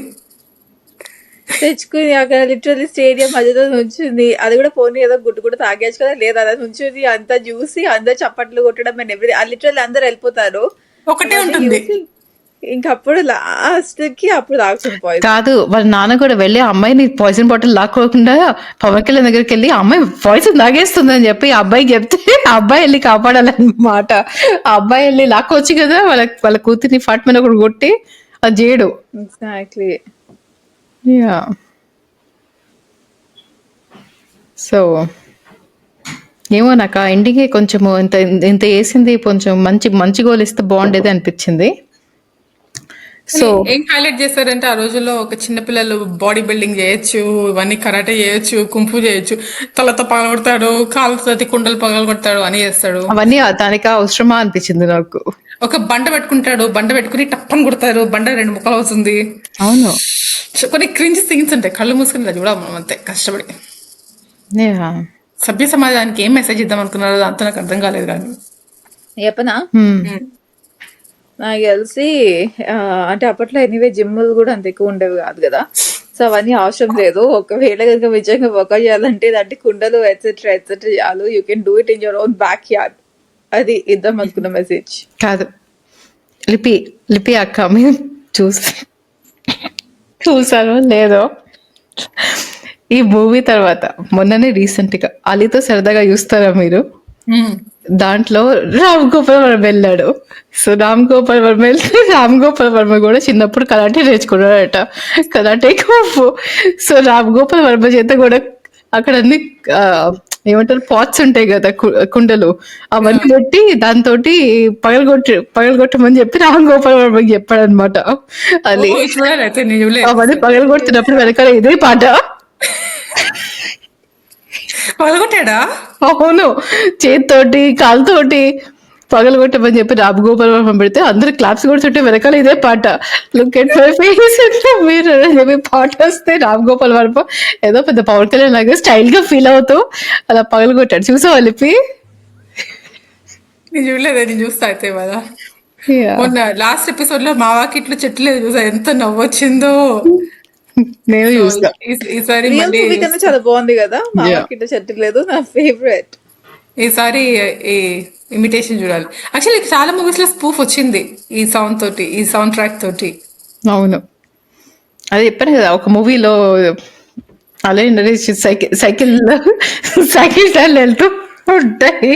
అక్కడ లిటరల్లీ స్టేడియం మధ్యలో నుంచింది. అది కూడా పోనీ ఏదో గుడ్డు కూడా తాగేచ్చు కదా, లేదా అలా నుంచింది, అంతా చూసి అందరు చప్పట్లు కొట్టడం అండ్ ఎవ్రీ, లిటరల్లీ అందరు వెళ్ళిపోతారు. ఒకటే అవన్నీ ఉంటుంది. చూసి ఇంకప్పుడు లాస్ట్ కి అప్పుడు తాగుతుంది పాయిజన్. కాదు, వాళ్ళ నాన్న కూడా వెళ్ళి ఆ అమ్మాయిని పాయిజన్ బాటిల్ లాక్కోకుండా పవన్ కళ్యాణ్ దగ్గరికి వెళ్ళి ఆ అమ్మాయి పాయిజన్ తాగేస్తుంది అని చెప్పి ఆ అబ్బాయికి చెప్తే ఆ అబ్బాయి వెళ్ళి కాపాడాలన్నమాట. ఆ అబ్బాయి వెళ్ళి లాక్కోవచ్చు కదా, వాళ్ళ కూతుర్ని ఫాట్ మీద ఒకటి కొట్టి అది చేయడు. ఎగ్జాక్ట్లీ. యా. సో ఏమో నాకు ఆ ఎండింగ్ కొంచెము ఇంత ఇంత వేసింది, కొంచెం మంచి గోల్ ఇస్తే బాగుండేది అనిపించింది. సో కానీ ఏం హైలైట్ చేశారంటే ఆ రోజుల్లో ఒక చిన్న పిల్లలు బాడీ బిల్డింగ్ చేయొచ్చు, ఇవన్నీ కరాటే చేయొచ్చు, కుంఫు చేయొచ్చు, తలతో పగలగొడతాడు, కాళ్ళతో కుండలు పగలగొడతాడు అని చేస్తాడు. అవన్నీ దానికి అవసరమా అనిపించింది నాకు. ఒక బండ పెట్టుకుంటాడు, బండ పెట్టుకుని టప్పని కొడతారు, బండ 2 ముక్కలు అవుతుంది. అవును. కొన్ని క్రింజ్ సీన్స్ ఉంటాయి, కళ్ళు మూసుకుని ఇలా చూడాలి మనం అంతే కష్టపడి. యా. సభ్య సమాజానికి ఏం మెసేజ్ ఇద్దాం అనుకున్నారో అంత నాకు అర్థం కాలేదు కానీ. చెప్పనా? Hmm. నాకు తెలిసి అంటే అప్పట్లో ఎనీవే జిమ్లు కూడా అంత ఎక్కువ ఉండేవి కాదు కదా, సో అవన్నీ అవసరం లేదు. ఒకవేళ కనుక నిజంగా వర్కౌట్ చేయాలంటే ఇదంటే కుండలు ఎట్సెట్రా ఎట్సెట్రా చాలు, you can do it in your own back yard. అది ఇద్దాం అనుకున్న మెసేజ్. కాదు, లిపి అక్క మీరు చూసారో లేదో, ఈ మూవీ తర్వాత మొన్ననే రీసెంట్ గా అలీతో సరదాగా చూస్తారా మీరు? దాంట్లో రామ్ గోపాల్ వర్మ వెళ్ళాడు. సో రామ్ గోపాల్ వర్మ వెళ్తే రామ్ గోపాల్ వర్మ కూడా చిన్నప్పుడు కరాటే నేర్చుకున్నాడట, karate kung fu. So Ram Gopal Varma చేత కూడా అక్కడ అన్ని ఏమంటారు పాట్స్ ఉంటాయి కదా, కుండలు, అవన్నీ పెట్టి దాంతో పగలగొట్టమని చెప్పి రామ్ గోపాల్ వర్మకి చెప్పాడు అనమాట. అది చూడాలైతే నేను చూడలేదు. అవన్నీ పగలగొడుతున్నప్పుడు వెనకాల ఇదే పాట. పగలగొట్టాడా? అవును, చేతితోటి కాలుతోటి పగలగొట్టమని చెప్పి రామ్ గోపాల్ వర్మ పెడితే అందరు క్లాప్స్ కొడుతుంటే వెనకాల ఇదే పాట, లుక్ ఎట్ మై ఫేస్ మీరు అని చెప్పి పాట వస్తే రామ్ గోపాల్ వర్మ ఏదో పెద్ద పవన్ కళ్యాణ్ లాగా స్టైల్ గా ఫీల్ అవుతూ అలా పగలగొట్టాడు. చూసావా లిపి? నేను చూడలేదు, నేను చూస్తా అయితే కదా. మొన్న లాస్ట్ ఎపిసోడ్ లో మా వాకిట్లో చెట్లు చూసా, ఎంత నవ్వొచ్చిందో. నేను So, చూస్తా. ఈసారి రియల్ మళ్ళీ మూవీ కన్నా చాలా బాగుంది కదా, మా కింద చెట్టు లేదు, నా ఫేవరెట్. ఈసారి ఈ ఇమిటేషన్ చూడాలి. యాక్చువల్లీ చాలా మూవీస్ లో స్పూఫ్ వచ్చింది ఈ సాంగ్ తోటి, ఈ సౌండ్ ట్రాక్ తోటి. అవును, అది చెప్పాను కదా, ఒక మూవీలో అలా సైకిల్ టైర్లు వెళ్తూ ఉంటాయి,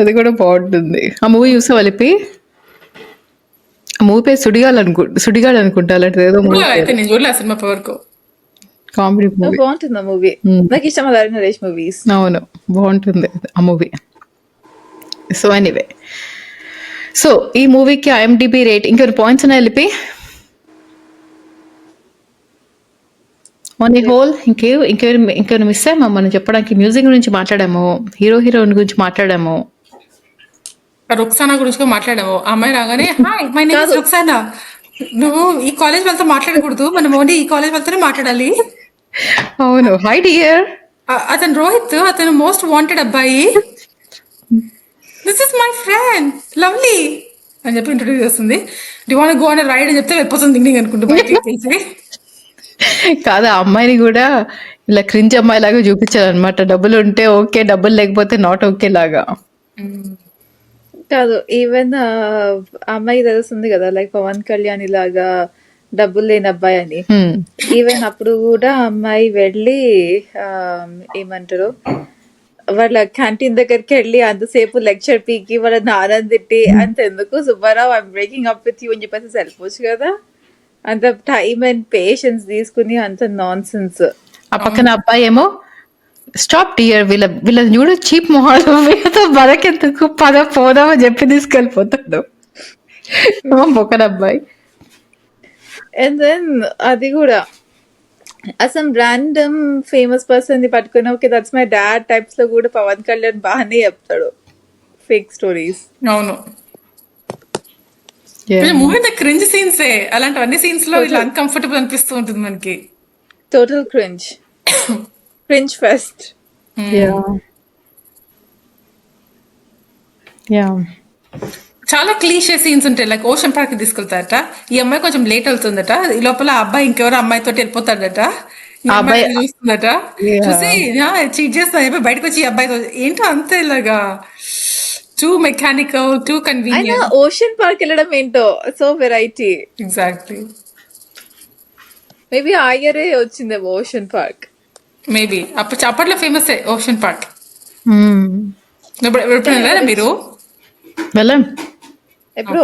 అది కూడా బాగుంటుంది. ఆ మూవీ చూసావా లిపి? ఆ మూవీ పేరు సుడిగాడు అనుకుంటా, అలాంటిది ఏదో మూవీ అయితే నేను చూడలే సినిమా వరకు. Comedy movie. బాగుంటుంది ఆ మూవీ, నాకు ఇష్టం అలాగే నరేష్ మూవీస్. అవును, బాగుంటుంది ఆ మూవీ. సో ఎనీవే, సో ఈ మూవీకి ఐఎండిబి రేట్ ఇంకెవరి పాయింట్స్ ఉన్నాయి లిపి? ఆన్ ది హోల్ ఇంకెవరు మిస్ అయ్యామా మనం చెప్పడానికి? మ్యూజిక్ గురించి మాట్లాడాము, హీరోయిన్ గురించి మాట్లాడాము, రుక్సానా గురించి కూడా మాట్లాడాము. ఆ అమ్మాయి రాగానే hi my name is Rukhsana, నువ్వు ఈ కాలేజ్ వాళ్ళతో మాట్లాడకూడదు, మనం ఓన్లీ ఈ కాలేజ్ వాళ్ళతోనే మాట్లాడాలి. అవును, హై డియర్, అతను రోహిత్, అతను మోస్ట్ వాంటెడ్ అబ్బాయి, this is my friend lovely అని చెప్పి ఇంట్రొడ్యూస్ చేస్తుంది. డి వాంట్ గో ఆన్ రైడ్ అని చెప్తే వెళ్ళిపోతుంది దింగ్ అనుకుంటూ బయటికి తెలిసి. కాదు, ఆ అమ్మాయిని కూడా ఇలా క్రింజ్ అమ్మాయి లాగా చూపించారు అనమాట. డబ్బులు ఉంటే ఓకే, డబ్బులు లేకపోతే నాట్ ఓకే లాగా. కాదు, ఈవెన్ అమ్మాయి తెలుస్తుంది కదా, లైక్ పవన్ కళ్యాణ్ ఇలాగా డబ్బులు లేని అబ్బాయి అని. ఈవెన్ అప్పుడు కూడా అమ్మాయి వెళ్ళి ఏమంటారు, వాళ్ళ క్యాంటీన్ దగ్గరికి వెళ్ళి అంతసేపు లెక్చర్ పీకి వాళ్ళ నాన్నని తిట్టి అంతెందుకు Subbarao I'm breaking up with you అని చెప్పేసి వెళ్ళిపోవచ్చు కదా. అంత టైం అండ్ పేషెన్స్ తీసుకుని అంత నాన్ సెన్స్. ఆ పక్కన అబ్బాయి ఏమో స్టాప్ డియర్, వీళ్ళని చూడు చీప్ మొహాలు, వీళ్ళతో మనకెందుకు పోదామని చెప్పి తీసుకెళ్ళిపోతాడు పక్కన అబ్బాయి. అండ్ దెన్ అది కూడా అసలు ర్యాండమ్ ఫేమస్ పర్సన్ ని పట్టుకుని okay that's my dad types లో కూడా పవన్ కళ్యాణ్ బాగానే చెప్తాడు ఫేక్ స్టోరీస్. అవును, మూవీ క్రింజ్ సీన్స్, అలాంటివన్నీ సీన్స్ లో ఇలా అన్కంఫర్టబుల్ అనిపిస్తూ ఉంటుంది మనకి. Total cringe pest. చాలా క్లీషే సీన్స్ ఉంటాయి, లైక్ ఓషన్ పార్క్ తీసుకెళ్తారట, ఈ అమ్మాయి కొంచెం లేట్ అవుతుందట, ఈ లోపల ఆ అబ్బాయి ఇంకెవరో అమ్మాయితో వెళ్ళిపోతాడట, ఈ అమ్మాయి చూస్తుందట, చూసి చీట్ చేస్తా బయటకు వచ్చి ఈ అబ్బాయితో ఏంటో అంతే ఇలాగా టూ మెకానికల్, టూ ఆయన కన్వీనియంట్. ఓషన్ పార్క్ వెళ్ళడం ఏంటో సో వెరైటీ. ఎగ్జాక్ట్లీ. మేబీ ఆ ఇయరే వచ్చిందేమో ఓషన్ పార్క్. మేబీ అప్పట్లో ఫేమస్ ఓషన్ పార్క్. Hmm. ఎప్పుడు వెళ్ళారా మీరు? వెళ్ళాం. ఎప్పుడు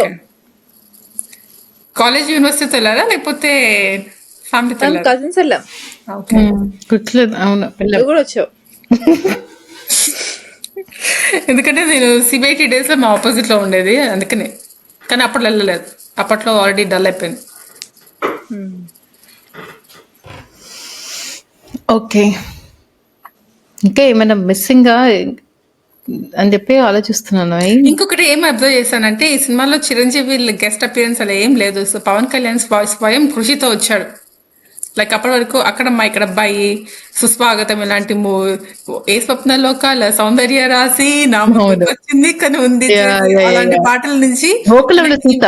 కాలేజ్ యూనివర్సిటీతో వెళ్ళారా లేకపోతే ఫ్యామిలీతో మనం వెళ్ళారా? కజిన్స్ వెళ్ళాం. ఓకే. గుర్తులేదు. అవును వెళ్ళాం. నువ్వు కూడా వచ్చావు. ఎందుకంటే నేను సిబిఐటి డేస్ లో మా ఆపోజిట్ లో ఉండేది అందుకనే. కానీ అప్పట్లో వెళ్ళలేదు, అప్పట్లో ఆల్రెడీ డల్ అయిపోయింది. ఓకే. ఇంకా ఏమైనా మిస్సింగ్ అని చెప్పి ఆలోచిస్తున్నాను. ఇంకొకటి ఏం అబ్జర్వ్ చేశానంటే ఈ సినిమాలో చిరంజీవి గెస్ట్ అపియరెన్స్ అలా ఏం లేదు. సో పవన్ కళ్యాణ్ స్వయం కృషితో వచ్చాడు. లైక్ అప్పటి వరకు అక్కడమ్మ ఇక్కడ అబ్బాయి, సుస్వాగతం ఇలాంటి ఏ స్వప్నలో కాల సౌందర్య రాసి నా ముందుకు వచ్చింది కానీ ఉంది అలాంటి పాటల నుంచి గోకులంలో సీత,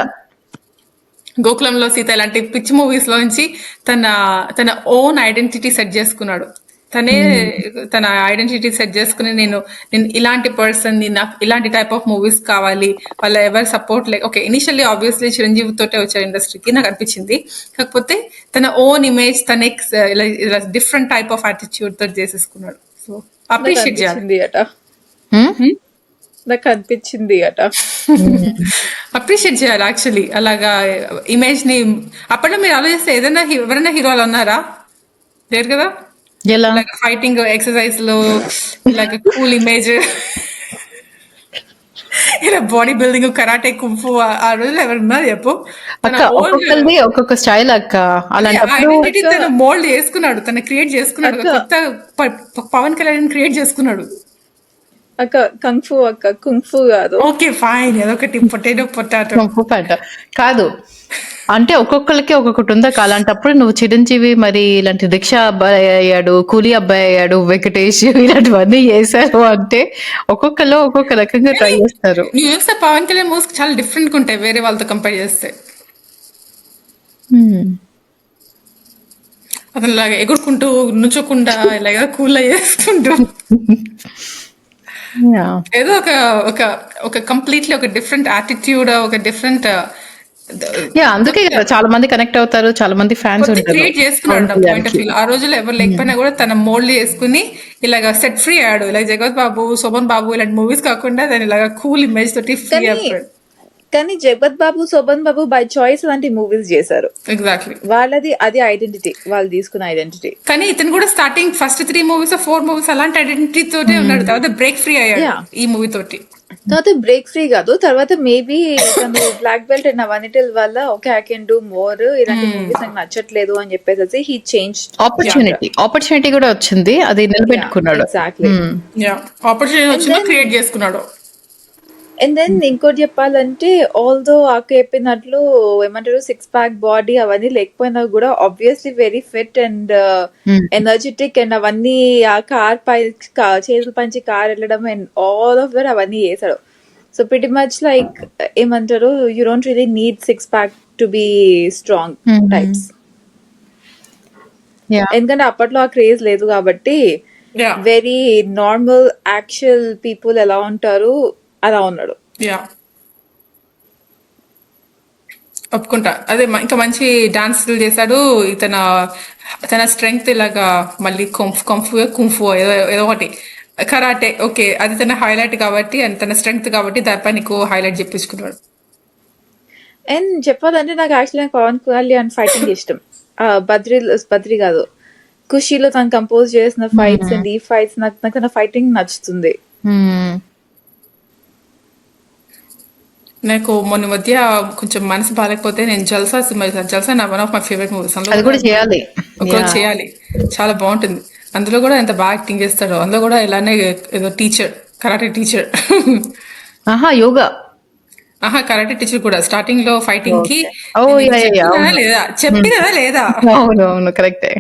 గోకులంలో సీత ఇలాంటి పిచ్చి మూవీస్ లో నుంచి తన ఓన్ ఐడెంటిటీ సెట్ చేసుకున్నాడు. తనే తన ఐడెంటిటీ సెట్ చేసుకుని నేను ఇలాంటి పర్సన్, నాకు ఇలాంటి టైప్ ఆఫ్ మూవీస్ కావాలి, వాళ్ళ ఎవరు సపోర్ట్ లేక. ఓకే, ఇనిషియల్లీ ఆబ్వియస్లీ చిరంజీవి తోటే వచ్చారు ఇండస్ట్రీకి నాకు అనిపించింది. కాకపోతే తన ఓన్ ఇమేజ్ తన డిఫరెంట్ టైప్ ఆఫ్ యాటిట్యూడ్ తో చేసేసుకున్నాడు. సో అప్రిషియేట్ చేయాలి. అనిపించింది అట, నాకు అనిపించింది అట. అప్రిషియేట్ చేయాలి యాక్చువల్లీ. అలాగా ఇమేజ్ ని అప్పట్లో మీరు ఆలోచిస్తే ఏదైనా ఎవరైనా హీరోలు ఉన్నారా? లేరు కదా. ఎలా ఫైటింగ్ ఎక్సర్సైజ్ లో ఇలాగ కూల్ ఇమేజ్, ఇలా బాడీ బిల్డింగ్, కరాటే, కుంఫు ఆ రోజులు ఎవరున్నారు చెప్పు? అక్క, ఒక్కొక్కరిది ఒక్కొక్క స్టైల్ అక్క. అలాంటప్పుడు ఐడెంటిటీ తను మోల్డ్ చేసుకున్నాడు, తను క్రియేట్ చేసుకున్నాడు, కొత్త పవన్ కళ్యాణ్ క్రియేట్ చేసుకున్నాడు. అక్క కంఫు, అక్క కుంఫు కాదు. ఓకే ఫైన్, అదొకటి పొటాటో పంట కాదు. అంటే ఒక్కొక్కరికి ఒక్కొక్కటి ఉందా. అలాంటప్పుడు నువ్వు చిరంజీవి మరి ఇలాంటి రిక్షా అబ్బాయి అయ్యాడు, కూలీ అబ్బాయి అయ్యాడు, వెంకటేష్ ఇలాంటివన్నీ చేశారు అంటే ఒక్కొక్కరు ఒక్కొక్క రకంగా ట్రై చేస్తారు. నువ్వు చూస్తే పవన్ కళ్యాణ్ మూవ్స్ చాలా డిఫరెంట్ గా ఉంటాయి వేరే వాళ్ళతో కంపేర్ చేస్తే. అతను ఇలాగ ఎగురుకుంటూ నుంచోకుండా ఇలాగ కూల్ చేసుకుంటూ ఏదో ఒక కంప్లీట్లీ ఒక డిఫరెంట్ యాటిట్యూడ్, ఒక డిఫరెంట్ అందుకే కదా చాలా మంది కనెక్ట్ అవుతారు, చాలా మంది ఫ్యాన్స్ ఉంటారు. క్రియేట్ చేసుకున్నాడు నా పాయింట్ ఆఫ్ వ్యూ. ఆ రోజుల్లో ఎవరు లేకపోయినా కూడా తన మోల్డ్ చేసుకుని ఇలాగ సెట్ ఫ్రీ అయ్యాడు. ఇలా జగత్ బాబు, శోభన్ బాబు ఇలాంటి మూవీస్ కాకుండా దాని ఇలాగ కూల్ ఇమేజ్ తోటి ఫ్రీ అయిపోయాడు. కానీ జగత్ బాబు, శోభన్ బాబు బై చాయిస్ లాంటి మూవీస్ చేశారు. ఎగ్జాక్ట్లీ, వాళ్ళది అది ఐడెంటిటీ, వాళ్ళు తీసుకున్న ఐడెంటిటీ. కానీ ఇతను కూడా స్టార్టింగ్ ఫస్ట్ 3 మూవీస్ 4 మూవీస్ అలాంటి ఐడెంటిటీ తోటే ఉన్నాడు. తర్వాత బ్రేక్ ఫ్రీ అయ్యాడు ఈ మూవీ తోటి. తర్వాత బ్రేక్ ఫ్రీ కాదు, తర్వాత మేబీ తను బ్లాక్ బెల్ట్ అండ్ అవన్నిటిల వల్ల okay I can do more, ఇలాంటి మూవీస్ నాకు నచ్చట్లేదు అని చెప్పేసి హీ చేంజ్. ఆపర్చునిటీ కూడా వచ్చింది, అది నిలబెట్టుకున్నాడు. ఎగ్జాక్ట్లీ, ఆపర్చునిటీ వచ్చిందో క్రియేట్ చేసుకున్నాడు. అండ్ దెన్ ఇంకోటి చెప్పాలంటే ఆల్దో ఆకు చెప్పినట్లు ఏమంటారు 6 pack బాడీ అవన్నీ లేకపోయినా కూడా obviously very fit and energetic and అవన్నీ ఆ కార్ పై చేతుల పంచి కార్ వెళ్ళడం అండ్ ఆల్ ఆఫ్ దట్ అవన్నీ చేశాడు. సో ప్రిటీ మచ్ లైక్ ఏమంటారు you don't really need 6 pack to be strong types. ఎందుకంటే అప్పట్లో ఆ క్రేజ్ లేదు కాబట్టి వెరీ నార్మల్ యాక్చువల్ పీపుల్ ఎలా ఉంటారు అలా ఉన్నాడు. ఒప్పుకుంటా. అదే ఇంకా మంచి డాన్స్ చేశాడు. తన స్ట్రెంగ్త్ ఇలాగా మళ్ళీ కుంఫు ఏదో ఒకటి కరాటే, ఓకే అది తన హైలైట్ కాబట్టి అండ్ తన స్ట్రెంగ్త్ కాబట్టి దానిపైన ఎక్కువ హైలైట్ చెప్పించుకున్నాడు. అండ్ చెప్పాలంటే నాకు యాక్చువల్లీ పవన్ కళ్యాణ్ ఫైటింగ్ ఇష్టం. బద్రి కాదు, ఖుషీలో తను కంపోజ్ చేసిన ఫైట్స్ అండ్ ఈ ఫైట్స్ నాకు తన ఫైటింగ్ నచ్చుతుంది. నాకు మొన్న మధ్య కొంచెం మనసు బాగాలేకపోతే నేను జల్సా సినిమా చూసాను. జల్సా నా one of my favourite movies. అది కూడా చేయాలి, ఒకరోజు చేయాలి, చాలా బాగుంటుంది. అందులో కూడా ఎంత బాగా యాక్టింగ్ చేస్తాడో. అందులో కూడా ఇలానే ఏదో teacher, karate teacher, yoga karate teacher కూడా స్టార్టింగ్ లో ఫైటింగ్ కి చెప్పినదా లేదా? అవును కరెక్టే.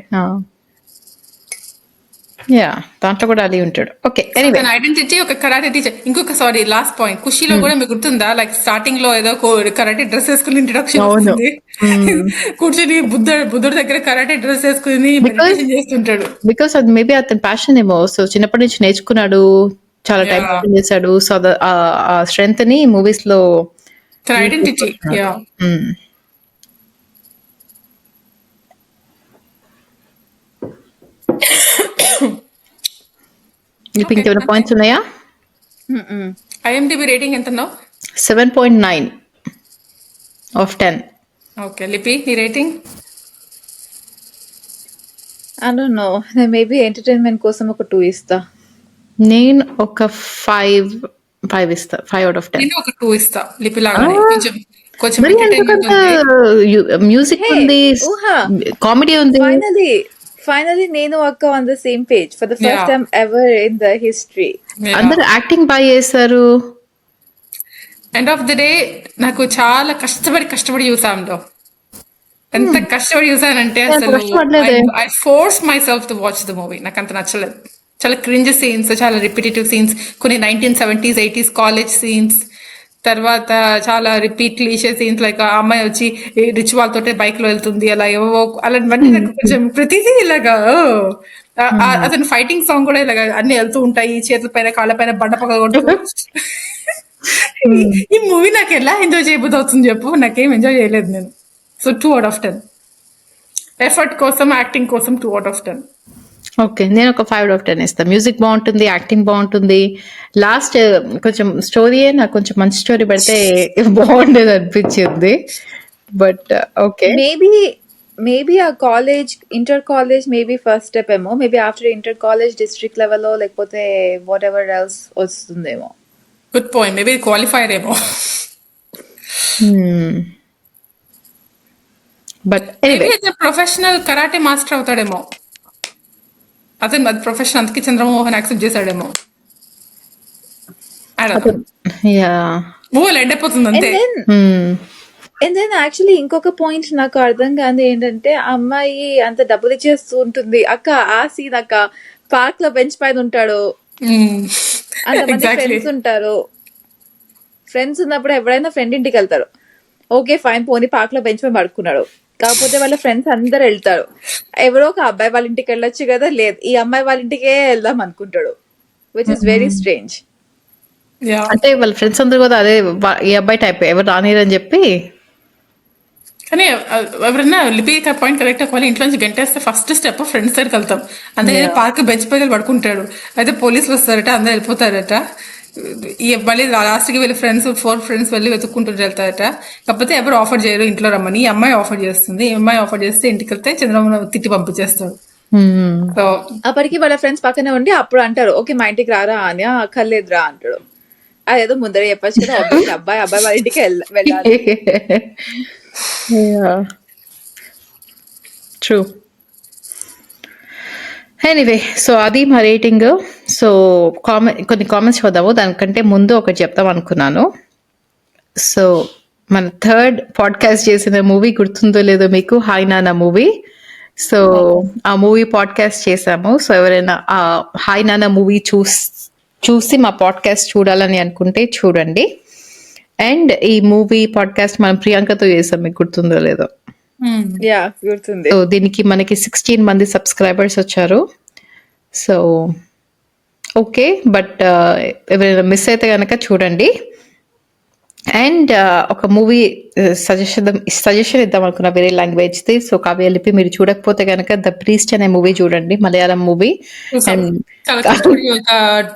దాంట్లో కూడా అది ఉంటాడు. ఓకే, ఐడెంటిటీ ఒక కరాటే టీచర్. ఇంకొక సారీ లాస్ట్ పాయింట్, ఖుషీలో కూడా మీకు గుర్తుందా లైక్ స్టార్టింగ్ లో ఏదో కరాటే డ్రెస్ వేసుకుని ఇంట్రడక్షన్ అవుతుంది, కూర్చొని బుద్ధుడి దగ్గర కరాటే డ్రెస్ వేసుకుని మెడిటేషన్ చేస్తుంటాడు. బికాస్ అది మేబీ అతని ప్యాషన్ ఏమో. సో చిన్నప్పటి నుంచి నేర్చుకున్నాడు, చాలా టైం Yeah. స్పెండ్ చేశాడు. సో ఆ స్ట్రెంగ్త్ ని మూవీస్ లో తన ఐడెంటిటీ. యా. ఇప్పుడు ఇంకేమైనా పాయింట్స్ ఉన్నాయా? IMDb రేటింగ్ ఎంతన్నావు? 7.9 of 10. ఓకే, లిపి నీ రేటింగ్? ఐ డోంట్ నో, నేను మేబీ ఎంటర్టైన్మెంట్ కోసం ఒక 2 ఇస్తా. నేను ఒక 5 ఇస్తా. 5 out of 10. నేను ఒక 2 ఇస్తా లిపి లాగానే. కొంచెం కొంచెం మరి ఎంటర్టైన్మెంట్ ఎందుకంత ఉంది. మ్యూజిక్ Hey, ఉంది, ఊహా. కామెడీ ఉంది. Finally, నేను అక్క on the same page for the first Yeah. time ever in the history. Yeah. అందరు యాక్టింగ్ బాగా చేశారు. ఎండ్ ఆఫ్ ద డే నాకు చాలా కష్టపడి చూసాంలో. ఎంత కష్టపడి చూసానంటే నేను అసలు కష్టపడలేదే. I force myself to watch the movie. నాకు అంత నచ్చలేదు. చాలా క్రింజ్ సీన్స్, చాలా రిపిటేటివ్ సీన్స్, కొన్ని 1970s 80s కాలేజ్ సీన్స్, తర్వాత చాలా రిపీట్ క్లీషే సీన్స్. లైక్ ఆ అమ్మాయి వచ్చి రిచ్ వాళ్ళతోటే బైక్ లో వెళ్తుంది, అలా ఏవో అలాంటివన్నీ నాకు కొంచెం ప్రతిదీ ఇలాగా అతను ఫైటింగ్ సాంగ్ కూడా ఇలాగా అన్ని వెళ్తూ ఉంటాయి, చేతుల పైన కాళ్ళ పైన బండ పగ కొడుతూ. ఈ మూవీ నాకు ఎలా ఎంజాయ్ చేయబోతు అవుతుంది చెప్పు? నాకేం ఎంజాయ్ చేయలేదు నేను. So 2 out of 10. ఎఫర్ట్ కోసం, యాక్టింగ్ కోసం 2 out of 10. ఓకే, నేను ఒక 5 out of 10 ఇస్తాను. మ్యూజిక్ బాగుంటుంది, యాక్టింగ్ బాగుంటుంది. లాస్ట్ కొంచెం స్టోరీ నాకు కొంచెం మంచి స్టోరీ పెడితే బాగుండేది అనిపించింది. బట్ ఓకే, మేబీ ఆ college, inter college maybe first step ఏమో. Maybe after inter college district లెవెల్లో లేకపోతే వాట్ ఎవర్ ఎల్స్ వస్తుందేమో. Good point. మేబీ క్వాలిఫైర్ ఏమో. But anyway professional karate master అవుతాడేమో. అతను అది ప్రొఫెషన్, అందుకే చంద్రమోహన్ యాక్సెప్ట్ చేశాడేమో. యా, మూవీలో ఎండ్ అయిపోతుంది అంతే. అండ్ దెన్ యాక్చువల్లీ ఇంకొక పాయింట్ నాకు అర్థం కాదు ఏంటంటే, ఆ అమ్మాయి అంత డబ్బులు ఇచ్చేస్తూ ఉంటుంది. అక్క ఆ సీన్ అక్క, పార్క్ లో బెంచ్ పైన ఉంటాడు, అంతమంది ఫ్రెండ్స్ ఉంటారు. ఫ్రెండ్స్ ఉన్నప్పుడు ఎవరైనా ఫ్రెండ్ ఇంటికి వెళ్తారు. ఓకే ఫైన్, పోనీ పార్క్ లో బెంచ్ పైన పడుకున్నాడు. కాకపోతే వాళ్ళ ఫ్రెండ్స్ అందరు వెళ్తారు. ఎవరో ఒక అబ్బాయి వాళ్ళ ఇంటికి వెళ్ళొచ్చు కదా, లేదు ఈ అమ్మాయి వాళ్ళ ఇంటికే వెళ్దాం అనుకుంటాడు, విచ్ ఇస్ వెరీ స్ట్రేంజ్. అంటే వాళ్ళ ఫ్రెండ్స్ అందరు కూడా అదే ఈ అబ్బాయి టైప్, ఎవరు రానిరని చెప్పి. కానీ ఎవరైనా లిపి పాయింట్ కరెక్ట్ అవ్వాలి. ఇంట్లో నుంచి గంటేస్తే ఫస్ట్ స్టెప్ ఫ్రెండ్స్ దగ్గరికి వెళ్తాం. అందుకని పార్క్ బెంచ్ పై పడుకుంటాడు. అయితే పోలీసులు వస్తారట, అందరు వెళ్ళిపోతారట. ఈ మళ్ళీ లాస్ట్ కి వీళ్ళ ఫ్రెండ్స్ 4 ఫ్రెండ్స్ వెళ్ళి వెతుక్కుంటూ వెళ్తారట. కాకపోతే ఎవరు ఆఫర్ చేయరు ఇంట్లో రమ్మని. ఈ అమ్మాయి ఆఫర్ చేస్తుంది. ఈ అమ్మాయి ఆఫర్ చేస్తే ఇంటికి వెళ్తే చంద్రబాబు తిట్టి పంపించేస్తాడు. సో అప్పటికి వాళ్ళ ఫ్రెండ్స్ పక్కనే ఉండి అప్పుడు అంటారు, ఓకే మా ఇంటికి రారా అని. అక్కర్లేదురా అంటాడు. అదేదో ముందర చెప్పచ్చు కదా, అబ్బాయి వాళ్ళ ఇంటికి వెళ్ళాలి. ట్రూ. ఎనీవే, సో అది మా రేటింగ్. సో కొన్ని కామెంట్స్ చూద్దాము. దానికంటే ముందు ఒకటి చెప్తాం అనుకున్నాను. సో మన థర్డ్ పాడ్కాస్ట్ చేసిన మూవీ గుర్తుందో లేదో మీకు, హాయ్ నాన్న మూవీ. సో ఆ మూవీ పాడ్కాస్ట్ చేసాము. సో ఎవరైనా ఆ హాయ్ నాన్న మూవీ చూసి మా పాడ్కాస్ట్ చూడాలని అనుకుంటే చూడండి. అండ్ ఈ మూవీ పాడ్కాస్ట్ మనం ప్రియాంకతో చేసాం, మీకు గుర్తుందో లేదో. యా గుర్తుంది. సో దీనికి మనకి 16 మంది సబ్స్క్రైబర్స్ వచ్చారు. సో ఓకే, బట్ ఎవరైనా మిస్ అయితే కనుక చూడండి. అండ్ ఒక మూవీ సజెషన్ ఇద్దాం అనుకున్నా వేరే లాంగ్వేజ్ది. సో కావ్య లిపి, మీరు చూడకపోతే కనుక ద ప్రీస్ట్ అనే మూవీ చూడండి, మలయాళం మూవీ. అండ్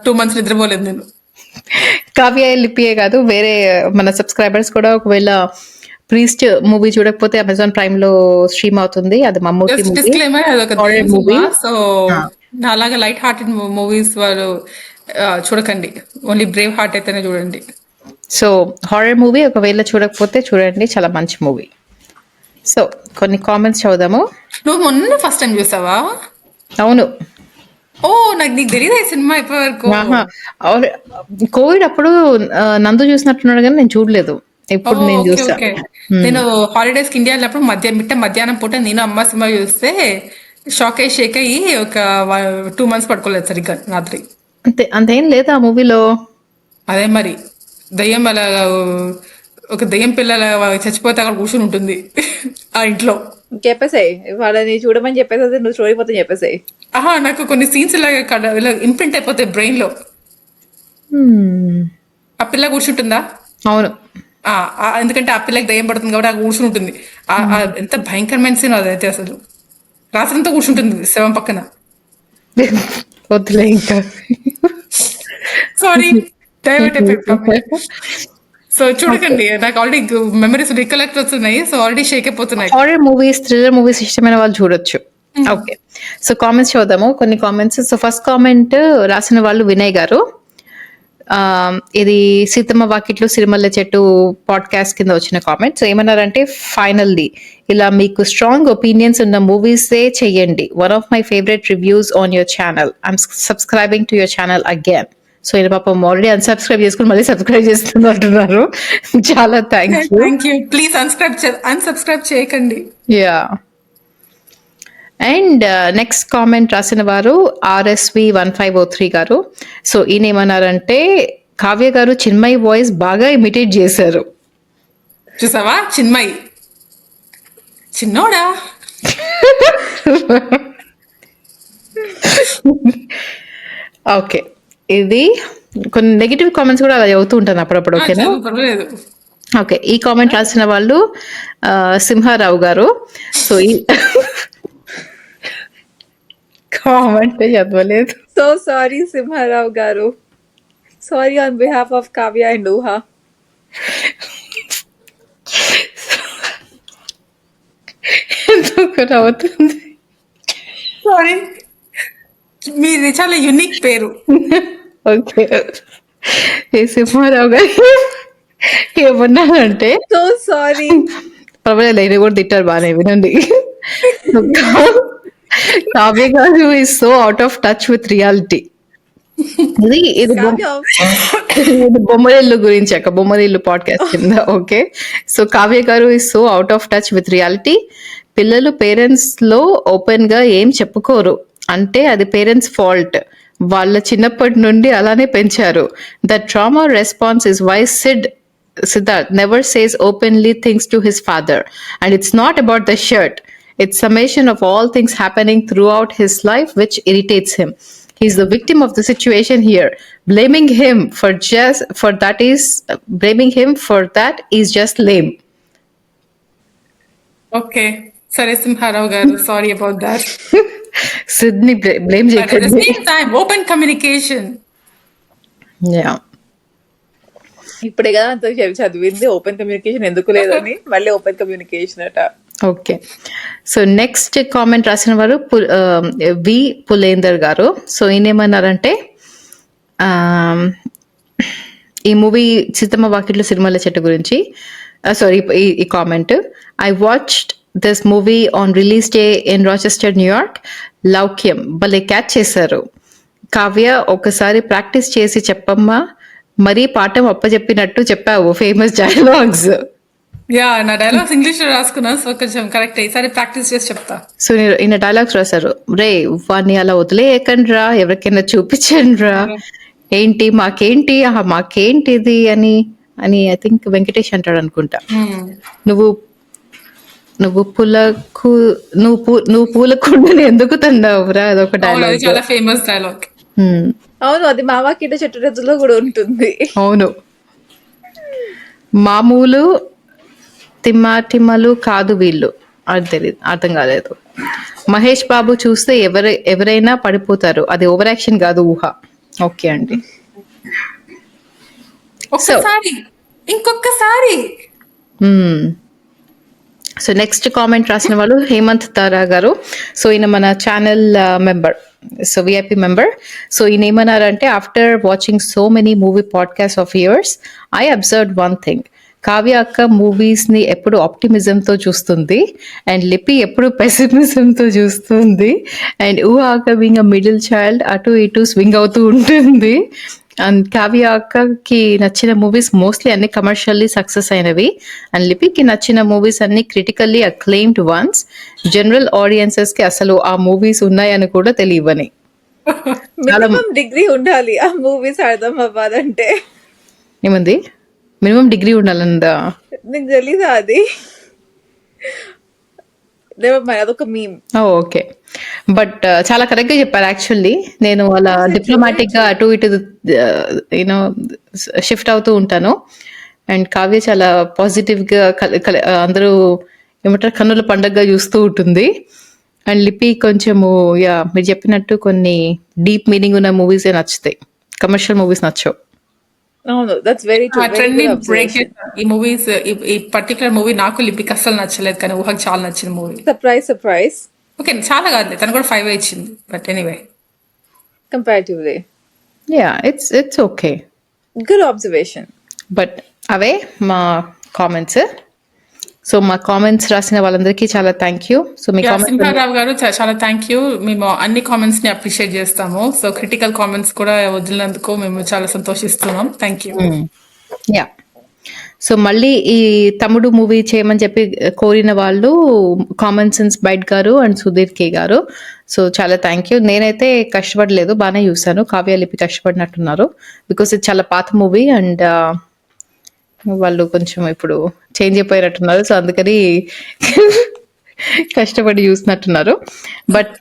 2 months నిద్రపోలేదు నేను. కావ్య లిపియే కాదు, వేరే మన సబ్స్క్రైబర్స్ కూడా ఒకవేళ ప్రీస్ట్ మూవీ చూడకపోతే అమెజాన్ ప్రైమ్ లో స్ట్రీమ్ అవుతుంది. అది మమ్మూటి మూవీ. సో నాలాగా లైట్ హార్టెడ్ మూవీస్ వారు చూడకండి. ఓన్లీ బ్రేవ్ హార్ట్ అయితేనే చూడండి. సో హారర్ మూవీ ఒకవేళ చూడకపోతే చూడండి, చాలా మంచి మూవీ. సో కొన్ని కామెంట్స్ చదువుదాము. నువ్వు మొన్న ఫస్ట్ టైం చూసావా? అవును. ఓ నీకు తెలియదు ఈ సినిమా ఇప్పటి వరకు? కోవిడ్ అప్పుడు నందు చూసినట్టున్నాడు కానీ నేను చూడలేదు. ఇప్పుడు నేను చూసా. నేను హాలిడేస్ కి ఇండియా వెళ్ళినప్పుడు మధ్యాహ్నం పూట నేను అమ్మ సినిమా చూస్తే షాక్ అయ్యి షేక్ అయ్యి ఒక 2 months పడుకోలేదు సరిగ్గా రాత్రి. అంతేం లేదు ఆ మూవీలో. అదే మరి దయ్యం అలా ఒక దయ్యం పిల్లల చచ్చిపోతే అక్కడ కూర్చుని ఉంటుంది ఆ ఇంట్లో. చెప్పేసాయి వాళ్ళని చూడమని చెప్పేసి, నువ్వు స్టోరీ మొత్తం చెప్పేసాయి. నాకు కొన్ని సీన్స్ ఇలా ఇంప్రింట్ అయిపోతాయి బ్రెయిన్ లో. ఆ పిల్ల కూర్చుంటుందా? అవును. ఎందుకంటే ఆ పిల్లకి దయ్యం పడుతుంది కాబట్టి ఆ కూర్చుని ఉంటుంది. ఎంత భయంకరమైన సీన్ అదైతే అసలు. రాత్రంతా కూర్చుంటుంది శవం పక్కన. వద్దులే ఇంకా. సారీ, డైవర్ట్ అయిపోయింది టాపిక్. సో చూడకండి, నాకు ఆల్రెడీ మెమరీస్ రికలెక్ట్ వస్తున్నాయి. సో ఆల్రెడీ షేక్ అయిపోతున్నాయి. హారర్ మూవీస్, థ్రిల్లర్ మూవీస్ ఇష్టమైన వాళ్ళు చూడొచ్చు. ఓకే, సో కామెంట్స్ చూద్దాము కొన్ని కామెంట్స్. సో ఫస్ట్ కామెంట్ రాసిన వాళ్ళు వినయ్ గారు. ఇది సీతమ్మ వాకిట్లు సిరిమల్ల చెట్టు పాడ్కాస్ట్ కింద వచ్చిన కామెంట్. సో ఏమన్నారంటే, ఫైనల్లీ ఇలా మీకు స్ట్రాంగ్ ఒపీనియన్స్ ఉన్న మూవీసే చెయ్యండి. One of my favourite reviews on your channel. I'm subscribing to your channel again. So ఈయన పాపం ఆల్రెడీ అన్సబ్స్క్రైబ్ చేసుకుని మళ్ళీ సబ్స్క్రైబ్ చేస్తున్నట్టున్నారు. చాలా thank you. Thank you. Please unsubscribe చేయకండి. యా. అండ్ నెక్స్ట్ కామెంట్ రాసిన వారు RSV 1503 గారు. సో ఈయన ఏమన్నారంటే, కావ్య గారు చిన్మయి వాయిస్ బాగా ఇమిటేట్ చేశారు. చూసావా చిన్మయి చిన్నోడా. ఓకే, ఇది కొన్ని నెగిటివ్ కామెంట్స్ కూడా అలా చదువుతూ ఉంటాను అప్పుడప్పుడు. ఓకేనా? పర్వాలేదు. ఓకే, ఈ కామెంట్ రాసిన వాళ్ళు సింహారావు గారు. సో ఈ కామెంట్ చదవలేదు. సో సారీ సింహారావు గారు. Sorry on behalf of Kavya and ఊహా. ఎందుకు నవ్వుతుంది? సారీ, మీది చాలా యునిక్ పేరు. ఓకే, ఈ సింహారావు గారు ఏమన్నారంటే, సో సారీ. పర్వాలేదు, ఇది కూడా తిట్టారు బాగానే, వినండి. కావ్య గారు is so out of touch with reality. ఇది బొమ్మరిల్లు గురించి, బొమ్మరిల్లు పాడ్కాస్ట్ కింద. ఓకే, సో కావ్య గారు is so out of touch with reality. పిల్లలు పేరెంట్స్ లో ఓపెన్ గా ఏం చెప్పుకోరు అంటే అది పేరెంట్స్ ఫాల్ట్. వాళ్ళ చిన్నప్పటి నుండి అలానే పెంచారు. The trauma response is why Siddharth never says openly things to his father, and it's not about the shirt. It's summation of all things happening throughout his life which irritates him. He's the victim of the situation here. Blaming him for that is just lame. Okay, సరే సింహారావు గారు, sorry about that. Sydney blame But at the చేయకండి. same time, open communication. Yeah. ఇప్పుడే కదా అంత చదివింది open communication ఎందుకు లేదని, మళ్ళీ ఓపెన్ కమ్యూనికేషన్ అట. ఓకే, సో నెక్స్ట్ కామెంట్ రాసిన వారు వి పులేందర్ గారు. సో ఈయన ఏమన్నారంటే, ఈ మూవీ సీతమ్మ వాకిట్లో సిరిమల్ల చెట్టు గురించి. సారీ, ఈ comment, I watched this movie on release day in Rochester, New York. లౌక్యం భలే క్యాచ్ చేశారు. కావ్య ఒకసారి ప్రాక్టీస్ చేసి చెప్పమ్మా, మరీ పాఠం అప్పచెప్పినట్టు చెప్పావు ఫేమస్ డైలాగ్స్. యా, నా డైలాగ్స్ ఇంగ్లీష్ లో రాసుకున్నా, సో కొంచెం కరెక్ట్. ఈసారి ప్రాక్టీస్ చేసి చెప్తా. సో ఈయన డైలాగ్స్ రాశారు. రే వాడిని అలా వదిలేయకండి రా, ఎవరికైనా చూపించండి రా, ఏంటి మాకేంటి మాకేంటిది అని అని ఐ థింక్ వెంకటేష్ అంటాడు అనుకుంటా. నువ్వు పులకు నువ్వు పూలకుండని ఎందుకు తండావురా, అదొక డైలాగ్. చాలా ఫేమస్ డైలాగ్. అవును, అది మావా కిట చెట్టు రోజుల్లో కూడా ఉంటుంది. అవును, మామూలు తిమ్మాటిమ్మలు కాదు వీళ్ళు. అది తెలియదు, అర్థం కాలేదు. మహేష్ బాబు చూస్తే ఎవరైనా పడిపోతారు, అది ఓవర్ యాక్షన్ కాదు, ఊహ. ఓకే అండి, ఇంకొకసారి. సో నెక్స్ట్ కామెంట్ రాసిన వాళ్ళు హేమంత్ తారా గారు. సో ఈయన మన channel member, so VIP member. So ఈయన ఏమన్నారంటే, after watching so many movie podcast of yours, I observe one thing. Kavya అక్క మూవీస్ ని ఎప్పుడు ఆప్టిమిజంతో చూస్తుంది, అండ్ లిపి ఎప్పుడు పెసిమిజంతో చూస్తుంది, అండ్ ఊ అక్క బీయింగ్ అ మిడిల్ చైల్డ్ అటు ఇటు స్వింగ్ అవుతూ ఉంటుంది. అండ్ కావ్య అక్కకి నచ్చిన మూవీస్ మోస్ట్లీ అన్ని కమర్షియల్లీ సక్సెస్ అయినవి, అండ్ లిపికి నచ్చిన మూవీస్ అన్ని critically acclaimed once. General audiences కి అసలు ఆ మూవీస్ ఉన్నాయని కూడా తెలియవని. మినిమం డిగ్రీ ఉండాలి ఆ మూవీస్ అర్థం అవ్వాలంటే. ఏమంది మినిమం డిగ్రీ ఉండాలందా? నీకు తెలీదా అది? అదొక మీమ్. ఓకే. బట్ చాలా కరెక్ట్‌గా చెప్పారు యాక్చువల్లీ. నేను అలా True, very డిప్లొమాటిక్‌గా అటు ఇటు యూనో షిఫ్ట్ అవుతూ ఉంటాను. అండ్ కావ్య చాలా పాజిటివ్‌గా అందరూ ఏమంటారు కన్నుల పండగగా చూస్తూ ఉంటుంది. అండ్ లిపి కొంచెము మీరు చెప్పినట్టు కొన్ని డీప్ మీనింగ్ ఉన్న మూవీసే నచ్చుతాయి. కమర్షియల్ మూవీస్ నచ్చవు. అవును. దట్స్ వెరీ ఆ ట్రూ. వెరీ ట్రెండ్ ని గుడ్ బ్రేక్ అబ్జర్వేషన్. చేశారు ఈ మూవీస్. ఈ పర్టికులర్ మూవీ నాకు లిపికి అస్సలు నచ్చలేదు, కానీ ఊహకు చాలా నచ్చిన మూవీ. సర్ప్రైజ్ ఓకే, చాలా కాదులే, తను కూడా 5 ఇచ్చింది. But anyway, comparatively. It's okay. Good observation. But అవే మా కామెంట్స్. సో మా కామెంట్స్ రాసిన వాళ్ళందరికీ చాలా థ్యాంక్ యూ. సో మీ కామెంట్స్ సింహారావు గారు చాలా థ్యాంక్ యూ. మేము అన్ని కామెంట్స్ ని అప్రిషియేట్ చేస్తాము. సో క్రిటికల్ కామెంట్స్ కూడా వదిలినందుకు మేము చాలా సంతోషిస్తున్నాం. Thank you. యా. సో మళ్ళీ ఈ తమ్ముడు మూవీ చేయమని చెప్పి కోరిన వాళ్ళు common sense byte garu and Sudheer K garu. So చాలా థ్యాంక్ యూ. నేనైతే కష్టపడలేదు, బాగానే చూసాను. కావ్య లిపి కష్టపడినట్టున్నారు బికాస్ ఇది చాలా పాత మూవీ అండ్ వాళ్ళు కొంచెం ఇప్పుడు చేంజ్ అయిపోయినట్టున్నారు. సో అందుకని కష్టపడి చూసినట్టున్నారు. బట్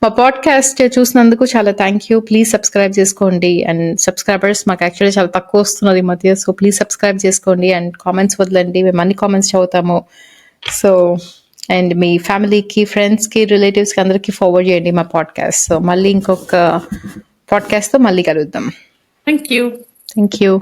మా పాడ్కాస్ట్ చూసినందుకు చాలా థ్యాంక్ యూ. ప్లీజ్ సబ్స్క్రైబ్ చేసుకోండి. అండ్ సబ్స్క్రైబర్స్ మాకు యాక్చువల్లీ చాలా తక్కువ వస్తున్నారు ఈ మధ్య. సో ప్లీజ్ సబ్స్క్రైబ్ చేసుకోండి అండ్ కామెంట్స్ వదలండి. మేము అన్ని కామెంట్స్ చదువుతాము. సో అండ్ మీ ఫ్యామిలీకి, ఫ్రెండ్స్కి, రిలేటివ్స్కి అందరికీ ఫార్వర్డ్ చేయండి మా పాడ్కాస్ట్. సో మళ్ళీ ఇంకొక పాడ్కాస్ట్తో మళ్ళీ కలుద్దాం. Thank you. Thank you.